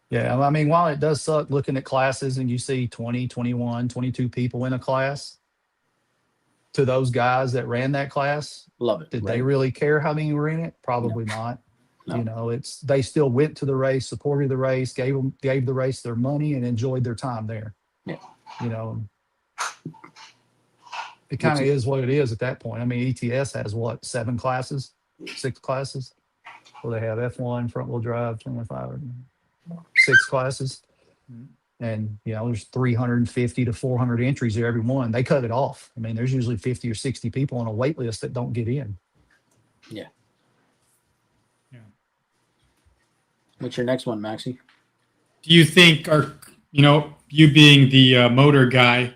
Yeah, I mean, while it does suck looking at classes and you see 20, 21, 22 people in a class, to those guys that ran that class, Love it. did Right? they really care how many were in it? Probably not. No. You know, they still went to the race, supported the race, gave the race their money and enjoyed their time there. Yeah. You know, it kind of is what it is at that point. I mean, ETS has what, 7 classes, 6 classes? Well, they have F1, front wheel drive, 25, 6 classes. And, you know, there's 350 to 400 entries there, every one. They cut it off. I mean, there's usually 50 or 60 people on a wait list that don't get in. Yeah. Yeah. What's your next one, Maxie? Do you think you being the motor guy,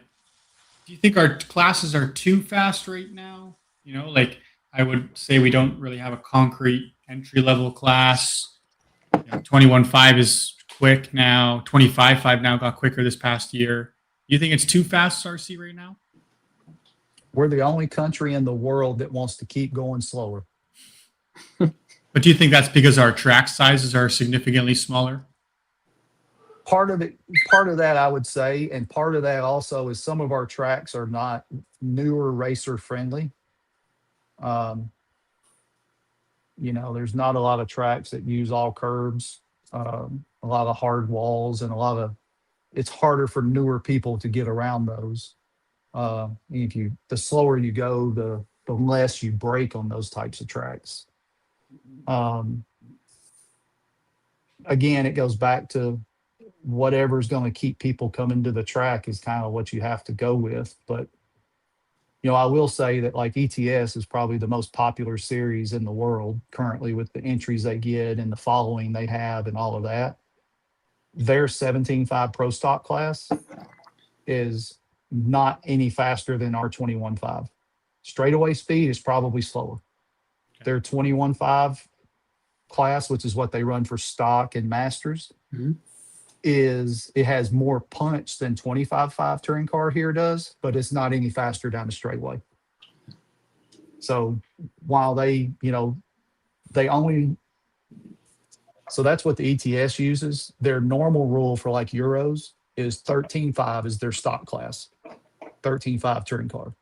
do you think our classes are too fast right now? You know, like I would say we don't really have a concrete entry level class. 21.5 is quick now. 25.5 now got quicker this past year. Do you think it's too fast, RC, right now? We're the only country in the world that wants to keep going slower. But do you think that's because our track sizes are significantly smaller? Part of that, I would say, and part of that also is some of our tracks are not newer racer friendly. You know, there's not a lot of tracks that use all curbs. A a lot of hard walls, and it's harder for newer people to get around those. The slower you go, the less you break on those types of tracks. Um, Again, it goes back to whatever's going to keep people coming to the track is kind of what you have to go with. But I will say that like ETS is probably the most popular series in the world currently with the entries they get and the following they have and all of that. Their 17.5 Pro Stock class is not any faster than our 21.5. Straightaway speed is probably slower. Their 21.5 class, which is what they run for stock and masters, Mhm. it has more punch than 25.5 touring car here does, but it's not any faster down the straightaway. So while they only, so that's what the ETS uses. Their normal rule for like Euros is 13.5 is their stock class, 13.5 touring car.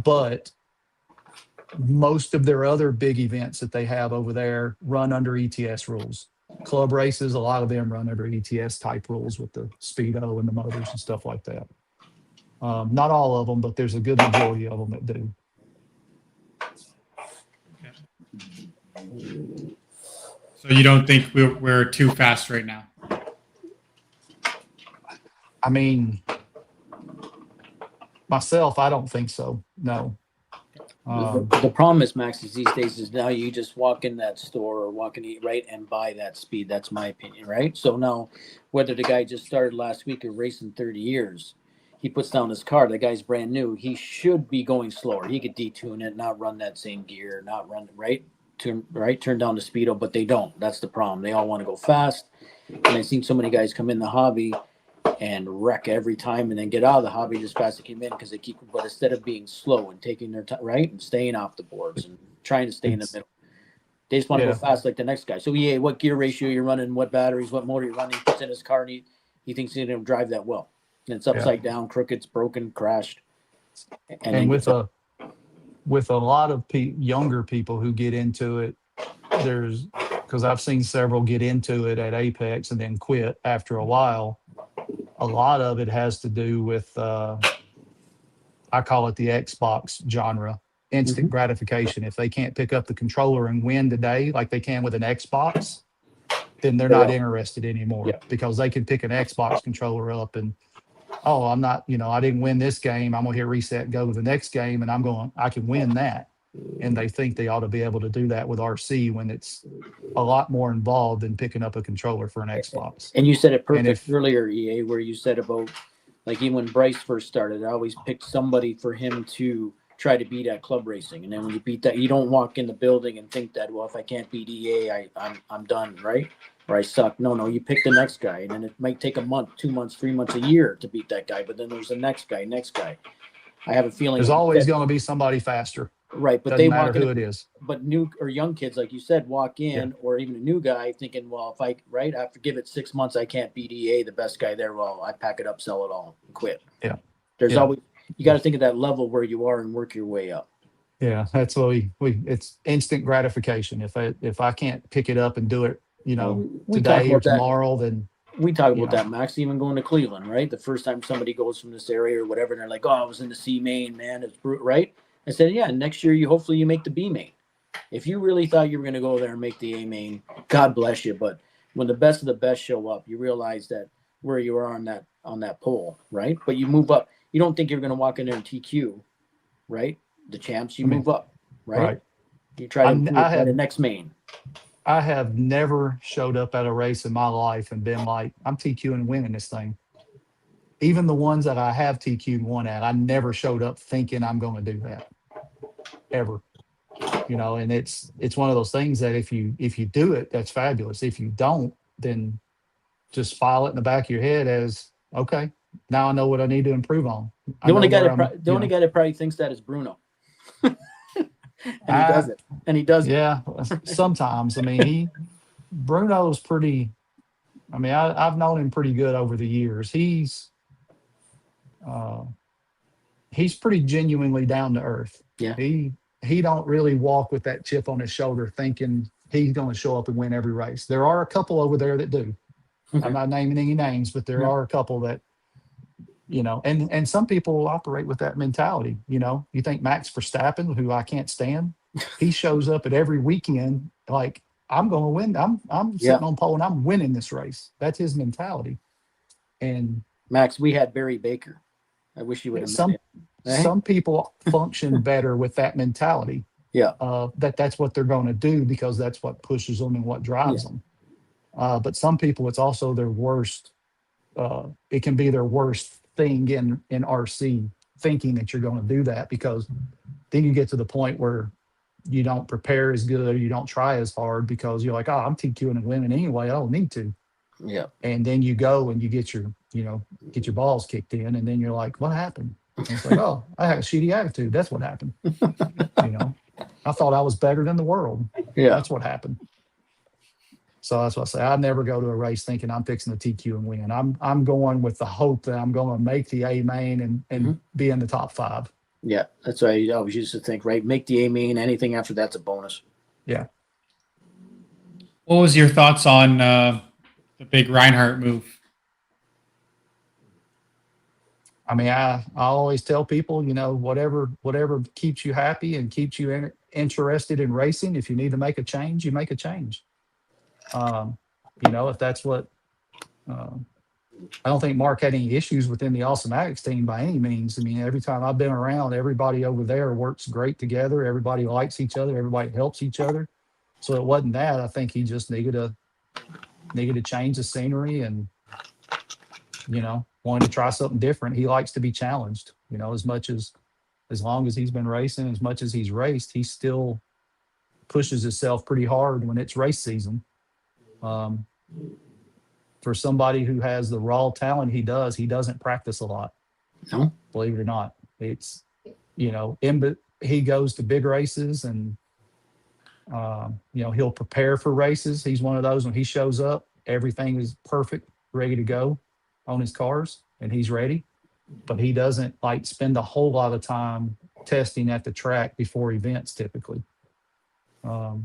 But most of their other big events that they have over there run under ETS rules. Club races, a lot of them run under ETS type rules with the speedo and the motors and stuff like that. Not all of them, but there's a good majority of them that do. So you don't think we're too fast right now? I mean, myself, I don't think so. No. The problem is, Max, is these days is now you just walk in that store or walk in, right, and buy that speed. That's my opinion, right? So now, whether the guy just started last week or racing 30 years, he puts down his car. The guy's brand new. He should be going slower. He could detune it, not run that same gear, not run turn down the speedo, but they don't. That's the problem. They all want to go fast. And I've seen so many guys come in the hobby and wreck every time and then get out of the hobby just fast as they came in because they keep, but instead of being slow and taking their time, right, and staying off the boards and trying to stay in the middle, they just want to go fast like the next guy. So EA, what gear ratio you're running, what batteries, what motor you're running, he puts in his car and he thinks he's going to drive that well. And it's upside down, crooked, it's broken, crashed. And with a lot of younger people who get into it, because I've seen several get into it at Apex and then quit after a while. A lot of it has to do with, I call it the Xbox genre, instant gratification. If they can't pick up the controller and win today like they can with an Xbox, then they're not interested anymore because they can pick an Xbox controller up and, oh, I'm not, I didn't win this game. I'm going to hit reset, go to the next game, and I can win that. And they think they ought to be able to do that with RC when it's a lot more involved than picking up a controller for an Xbox. And you said it perfect earlier, EA, where you said about, like, even when Bryce first started, I always picked somebody for him to try to beat at club racing. And then when you beat that, you don't walk in the building and think that, well, if I can't beat EA, I'm done, right? Or I suck. No, you pick the next guy. And then it might take a month, 2 months, 3 months, a year to beat that guy. But then there's the next guy. I have a feeling there's always going to be somebody faster. Right, but doesn't matter who it is. But new or young kids, like you said, walk in, or even a new guy thinking, well, if I have to give it 6 months, I can't beat EA, the best guy there. Well, I pack it up, sell it all, and quit. Yeah, there's always, you got to think of that level where you are and work your way up. Yeah, that's what it's instant gratification. If I can't pick it up and do it, today or tomorrow, then we talk about that, Max, even going to Cleveland, right? The first time somebody goes from this area or whatever, and they're like, oh, I was in the C main, man, it's brutal, right? I said, yeah, next year hopefully you make the B main. If you really thought you were going to go there and make the A main, God bless you. But when the best of the best show up, you realize that where you are on that pole, right? But you move up. You don't think you're going to walk in there and TQ, right? The champs, you move up, right? You try to improve by the next main. I have never showed up at a race in my life and been like, I'm TQing and winning this thing. Even the ones that I have TQ'd one at, I never showed up thinking I'm going to do that. Ever. And it's one of those things that if you do it, that's fabulous. If you don't, then just file it in the back of your head as, okay, now I know what I need to improve on. The only guy that probably thinks that is Bruno. And he does it. Yeah, sometimes. I mean, Bruno's pretty, I've known him pretty good over the years. He's pretty genuinely down to earth. Yeah. He don't really walk with that chip on his shoulder thinking he's going to show up and win every race. There are a couple over there that do. I'm not naming any names, but there Yeah. are a couple that, and some people operate with that mentality. You think Max Verstappen, who I can't stand, he shows up at every weekend like, I'm going to win. I'm Yeah. sitting on pole and I'm winning this race. That's his mentality. And Max, we had Barry Baker. I wish you would have met some him. Eh? some people function better with that mentality. Yeah. That's what they're going to do because that's what pushes them and what drives them. But some people, it's also their worst. It can be their worst thing in RC, thinking that you're going to do that, because then you get to the point where you don't prepare as good, or you don't try as hard because you're like, oh, I'm TQing and winning anyway. I don't need to. Yeah. And then you go and you get your balls kicked in, and then you're like, what happened? And it's like, oh, I had a shitty attitude. That's what happened. I thought I was better than the world. Yeah. That's what happened. So that's what I say. I never go to a race thinking I'm fixing the TQ and win. I'm going with the hope that I'm going to make the A main and be in the top 5. Yeah. That's what I always used to think, right? Make the A main. Anything after that's a bonus. Yeah. What was your thoughts on the big Reinhardt move? I mean, I always tell people, whatever keeps you happy and keeps you interested in racing. If you need to make a change, you make a change. If that's what, I don't think Mark had any issues within the Awesomatics team by any means. I mean, every time I've been around, everybody over there works great together. Everybody likes each other. Everybody helps each other. So it wasn't that. I think he just needed to change the scenery and, wanted to try something different. He likes to be challenged, as long as he's been racing, as much as he's raced, he still pushes himself pretty hard when it's race season. For somebody who has the raw talent he doesn't practice a lot. No. Believe it or not. It's, he goes to big races and, he'll prepare for races. He's one of those, when he shows up, everything is perfect, ready to go on his cars, and he's ready. But he doesn't spend a whole lot of time testing at the track before events typically. But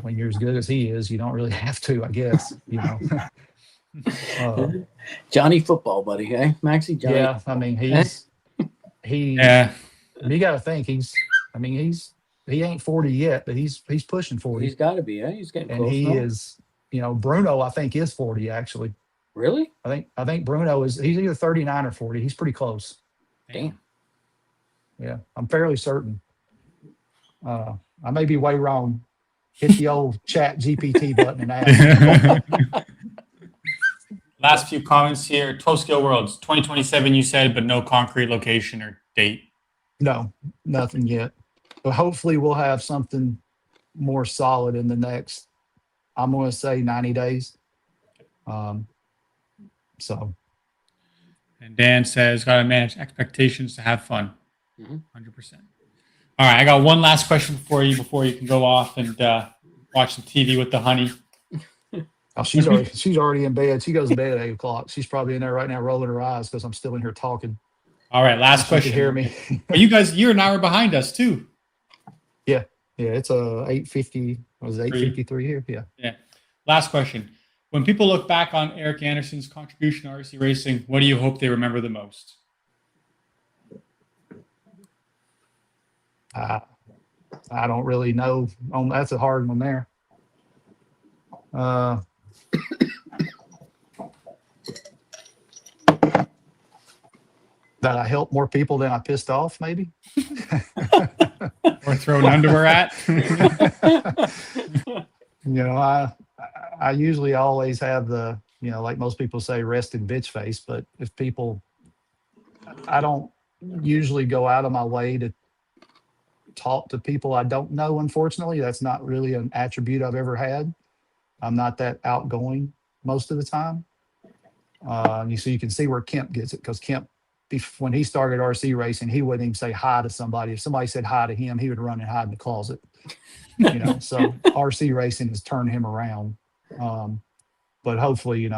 when you're as good as he is, you don't really have to, I guess, Johnny Football, buddy. Hey, Maxie. Johnny. Yeah, I mean, you got to think he ain't 40 yet, but he's pushing 40. He's got to be. He's getting and close. He now. is, Bruno, I think, is 40 actually. Really? I think Bruno he's either 39 or 40. He's pretty close. Damn. Yeah, I'm fairly certain. I may be way wrong. Hit the old chat GPT button and ask. Last few comments here. 12 Scale Worlds 2027, you said, but no concrete location or date. No, nothing yet. But hopefully we'll have something more solid in the next, I'm going to say 90 days. So. And Dan says, got to manage expectations to have fun. 100%. All right, I got one last question for you before you can go off and watch some TV with the honey. Oh, she's already in bed. She goes to bed at 8:00. She's probably in there right now rolling her eyes because I'm still in here talking. All right, last question. She can hear me. But you're an hour behind us too. Yeah, it's 8:50. Was it 8:53 here? Yeah. Yeah. Last question. When people look back on Eric Anderson's contribution to RC racing, what do you hope they remember the most? I don't really know. That's a hard one there. That I helped more people than I pissed off, maybe. Or throwing underwear at. I usually always have the, like most people say, rest in bitch face. But if people, I don't usually go out of my way to talk to people I don't know. Unfortunately, that's not really an attribute I've ever had. I'm not that outgoing most of the time. So you can see where Kemp gets it, because Kemp, when he started RC racing, he wouldn't even say hi to somebody. If somebody said hi to him, he would run and hide in the closet. So RC racing has turned him around. But hopefully,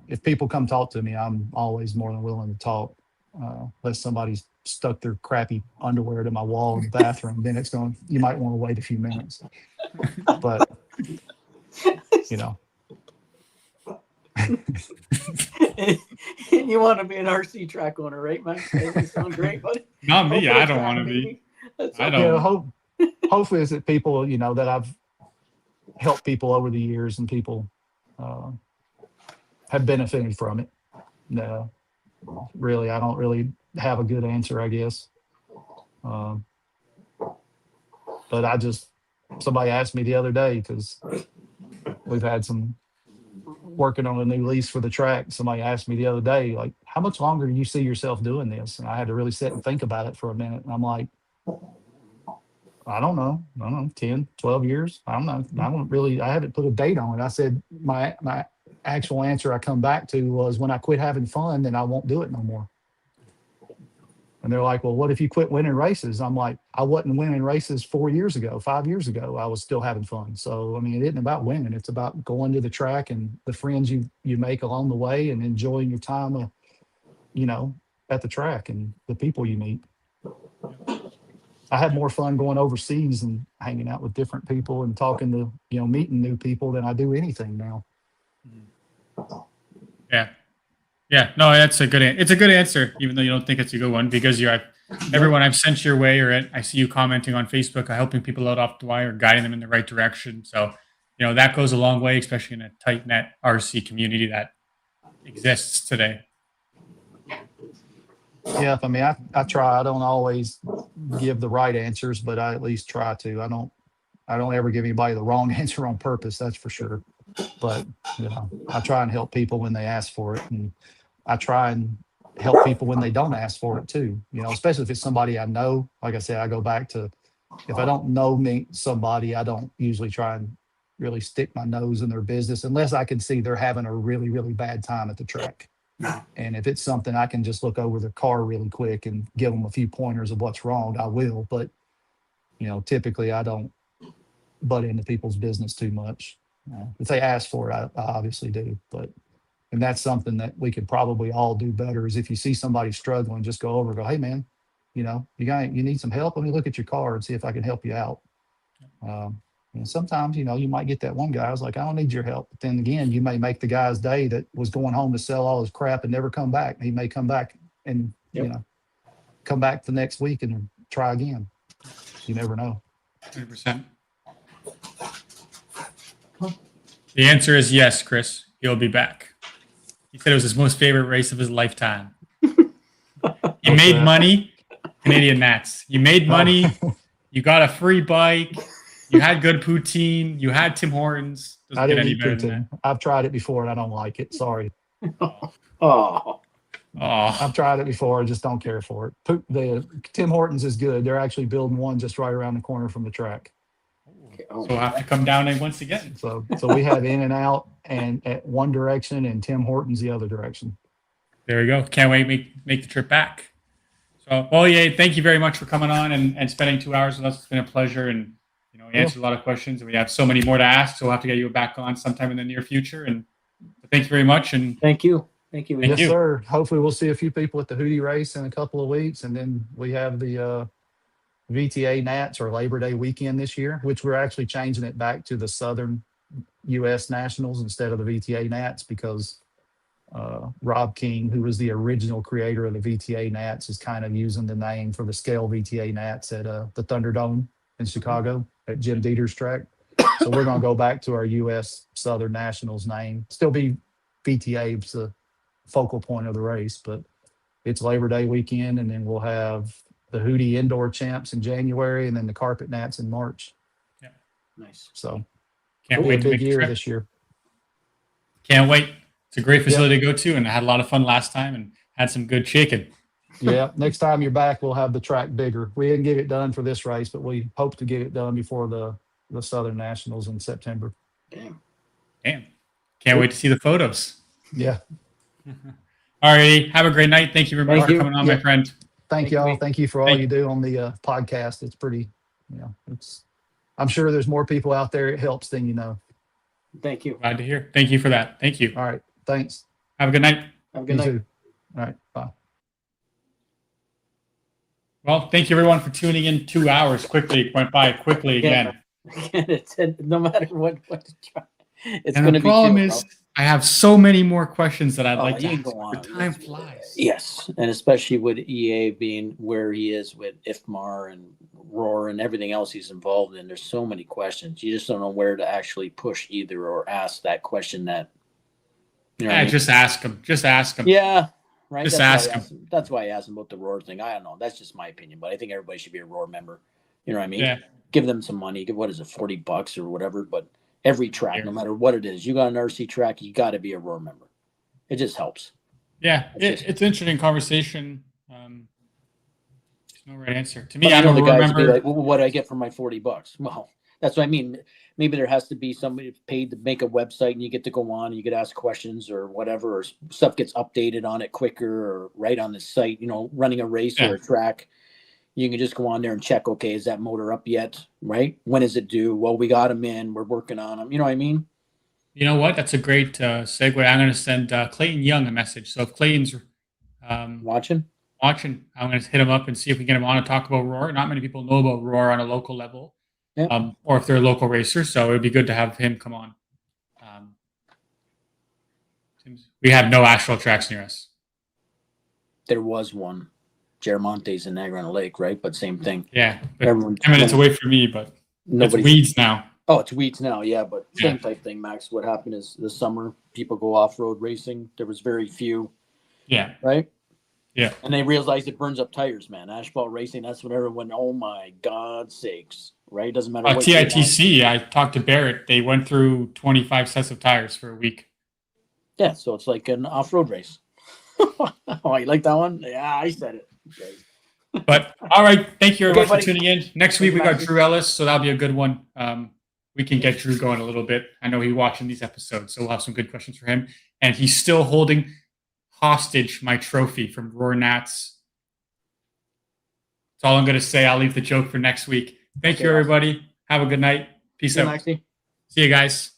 if people come talk to me, I'm always more than willing to talk. Unless somebody's stuck their crappy underwear to my wall in the bathroom, then you might want to wait a few minutes. But, And you want to be an RC track owner, right, man? That sounds great, buddy. Not me. Open a I don't track, want to be. baby. That's I okay. don't. Hopefully it's that people, that I've helped people over the years and people have benefited from it. No, really, I don't really have a good answer, I guess. Um, but somebody asked me the other day, because we've had some working on a new lease for the track. Somebody asked me the other day, like, how much longer do you see yourself doing this? And I had to really sit and think about it for a minute. And I'm like, I don't know, 10, 12 years. I don't know. I haven't put a date on it. I said, my actual answer I come back to was, when I quit having fun, then I won't do it no more. And they're like, well, what if you quit winning races? I'm like, I wasn't winning races 4 years ago, 5 years ago. I was still having fun. So, I mean, it isn't about winning. It's about going to the track and the friends you make along the way, and enjoying your time, at the track, and the people you meet. I have more fun going overseas and hanging out with different people and talking to, meeting new people than I do anything now. Yeah. Yeah. No, it's a good answer, even though you don't think it's a good one, because everyone I've sent your way, or I see you commenting on Facebook, helping people out off the wire, guiding them in the right direction. So, that goes a long way, especially in a tight knit RC community that exists today. Yeah, I mean, I try. I don't always give the right answers, but I at least try to. I don't ever give anybody the wrong answer on purpose, that's for sure. But I try and help people when they ask for it, and I try and help people when they don't ask for it too. Especially if it's somebody I know. Like I said, I go back to, if I don't know somebody, I don't usually try and really stick my nose in their business unless I can see they're having a really, really bad time at the track. And if it's something I can just look over the car really quick and give them a few pointers of what's wrong, I will. But, typically I don't butt into people's business too much. If they ask for it, I obviously do. And that's something that we could probably all do better, is if you see somebody struggling, just go over and go, hey man, you need some help? Let me look at your car and see if I can help you out. And sometimes, you might get that one guy who's like, I don't need your help. But then again, you may make the guy's day that was going home to sell all his crap and never come back. He may come back and, come back the next week and try again. You never know. 100%. The answer is yes, Chris. He'll be back. He said it was his most favorite race of his lifetime. He made money, Canadian Nats. You made money. You got a free bike. You had good poutine. You had Tim Hortons. I didn't eat poutine. I've tried it before and I don't like it. Sorry. Oh. I've tried it before. I just don't care for it. The Tim Hortons is good. They're actually building one just right around the corner from the track. So we'll have to come down in once again. So we have In-N-Out and at one direction, and Tim Hortons the other direction. There we go. Can't wait to make the trip back. So, thank you very much for coming on and spending 2 hours with us. It's been a pleasure, and we answered a lot of questions, and we have so many more to ask. So we'll have to get you back on sometime in the near future. And thank you very much. And thank you. Yes, sir. Hopefully we'll see a few people at the Hootie race in a couple of weeks, and then we have the VTA Nats, or Labor Day weekend this year, which we're actually changing it back to the Southern U.S. Nationals instead of the VTA Nats, because Rob King, who was the original creator of the VTA Nats, is kind of using the name for the scale VTA Nats at the Thunderdome in Chicago at Jim Dieter's track. So we're going to go back to our U.S. Southern Nationals name. Still be VTA, it's the focal point of the race, but it's Labor Day weekend, and then we'll have the Hootie Indoor Champs in January, and then the Carpet Nats in March. Yeah, nice. So can't wait a to big make year the trip this year. Can't wait. It's a great facility to go to, and I had a lot of fun last time and had some good chicken. Yeah, next time you're back, we'll have the track bigger. We didn't get it done for this race, but we hope to get it done before the Southern Nationals in September. Damn. Can't wait to see the photos. Yeah. All right. Have a great night. Thank you very much for coming on, my friend. Thank y'all. Thank you for all you do on the podcast. It's pretty, I'm sure there's more people out there it helps than you know. Thank you. Glad to hear. Thank you for that. Thank you. All right. Thanks. Have a good night. Have a good night. Too. All right. Bye. Well, thank you everyone for tuning in. 2 hours went by quickly again. No matter what to try. It's And going the to be problem cute, is, I have so many more questions that I'd like to you can ask, go on. but time flies. Yes, and especially with EA being where he is with IFMAR and Roar and everything else he's involved in, there's so many questions. You just don't know where to actually push either or ask that question that, you know what I mean? Just ask him. Just ask him. Yeah, right. Just That's ask why I him. asked him. That's why I asked him about the Roar thing. I don't know. That's just my opinion, but I think everybody should be a Roar member. You know what I mean? Yeah. Give them some money. Give, what is it, $40 or whatever? But every track, Yeah. no matter what it is, you got an RC track, you got to be a Roar member. It just helps. Yeah, it's an interesting conversation. There's no right answer. To me, I'm know a the Roar guys would be member. like, well, what do I get for my $40? Well, that's what I mean. Maybe there has to be somebody paid to make a website, and you get to go on, and you get asked questions or whatever, or stuff gets updated on it quicker, or right on the site. You know, running a race or a track, you can just go on there and check. Okay, is that motor up yet? Right? When is it due? Well, we got them in. We're working on them. You know what I mean? You know what? That's a great segue. I'm going to send Clayton Young a message. So if Clayton's Watching, I'm going to hit him up and see if we can get him on to talk about Roar. Not many people know about Roar on a local level, or if they're a local racer. So it would be good to have him come on. We have no actual tracks near us. there was one, Jaramonte's in Niagara on the Lake, right? But same thing. Yeah, but 10 minutes away from me, but it's weeds now. Oh, it's weeds now, yeah, but same type thing, Max. What happened is this summer, people go off-road racing. There was very few. Yeah. Right? Yeah. And they realized it burns up tires, man. Asphalt racing, that's when everyone, oh my God sakes, right? Doesn't matter what. TITC, I talked to Barrett. They went through 25 sets of tires for a week. Yeah, so it's like an off-road race. Oh, you like that one? Yeah, I said it. Okay. But all right, thank you very much for tuning in. Next week we got Drew Ellis, so that'll be a good one. We can get Drew going a little bit. I know he's watching these episodes, so we'll have some good questions for him. And he's still holding hostage my trophy from Roar Nats. That's all I'm going to say. I'll leave the joke for next week. Thank you, everybody. Have a good night. Peace out. Maxie. See you guys.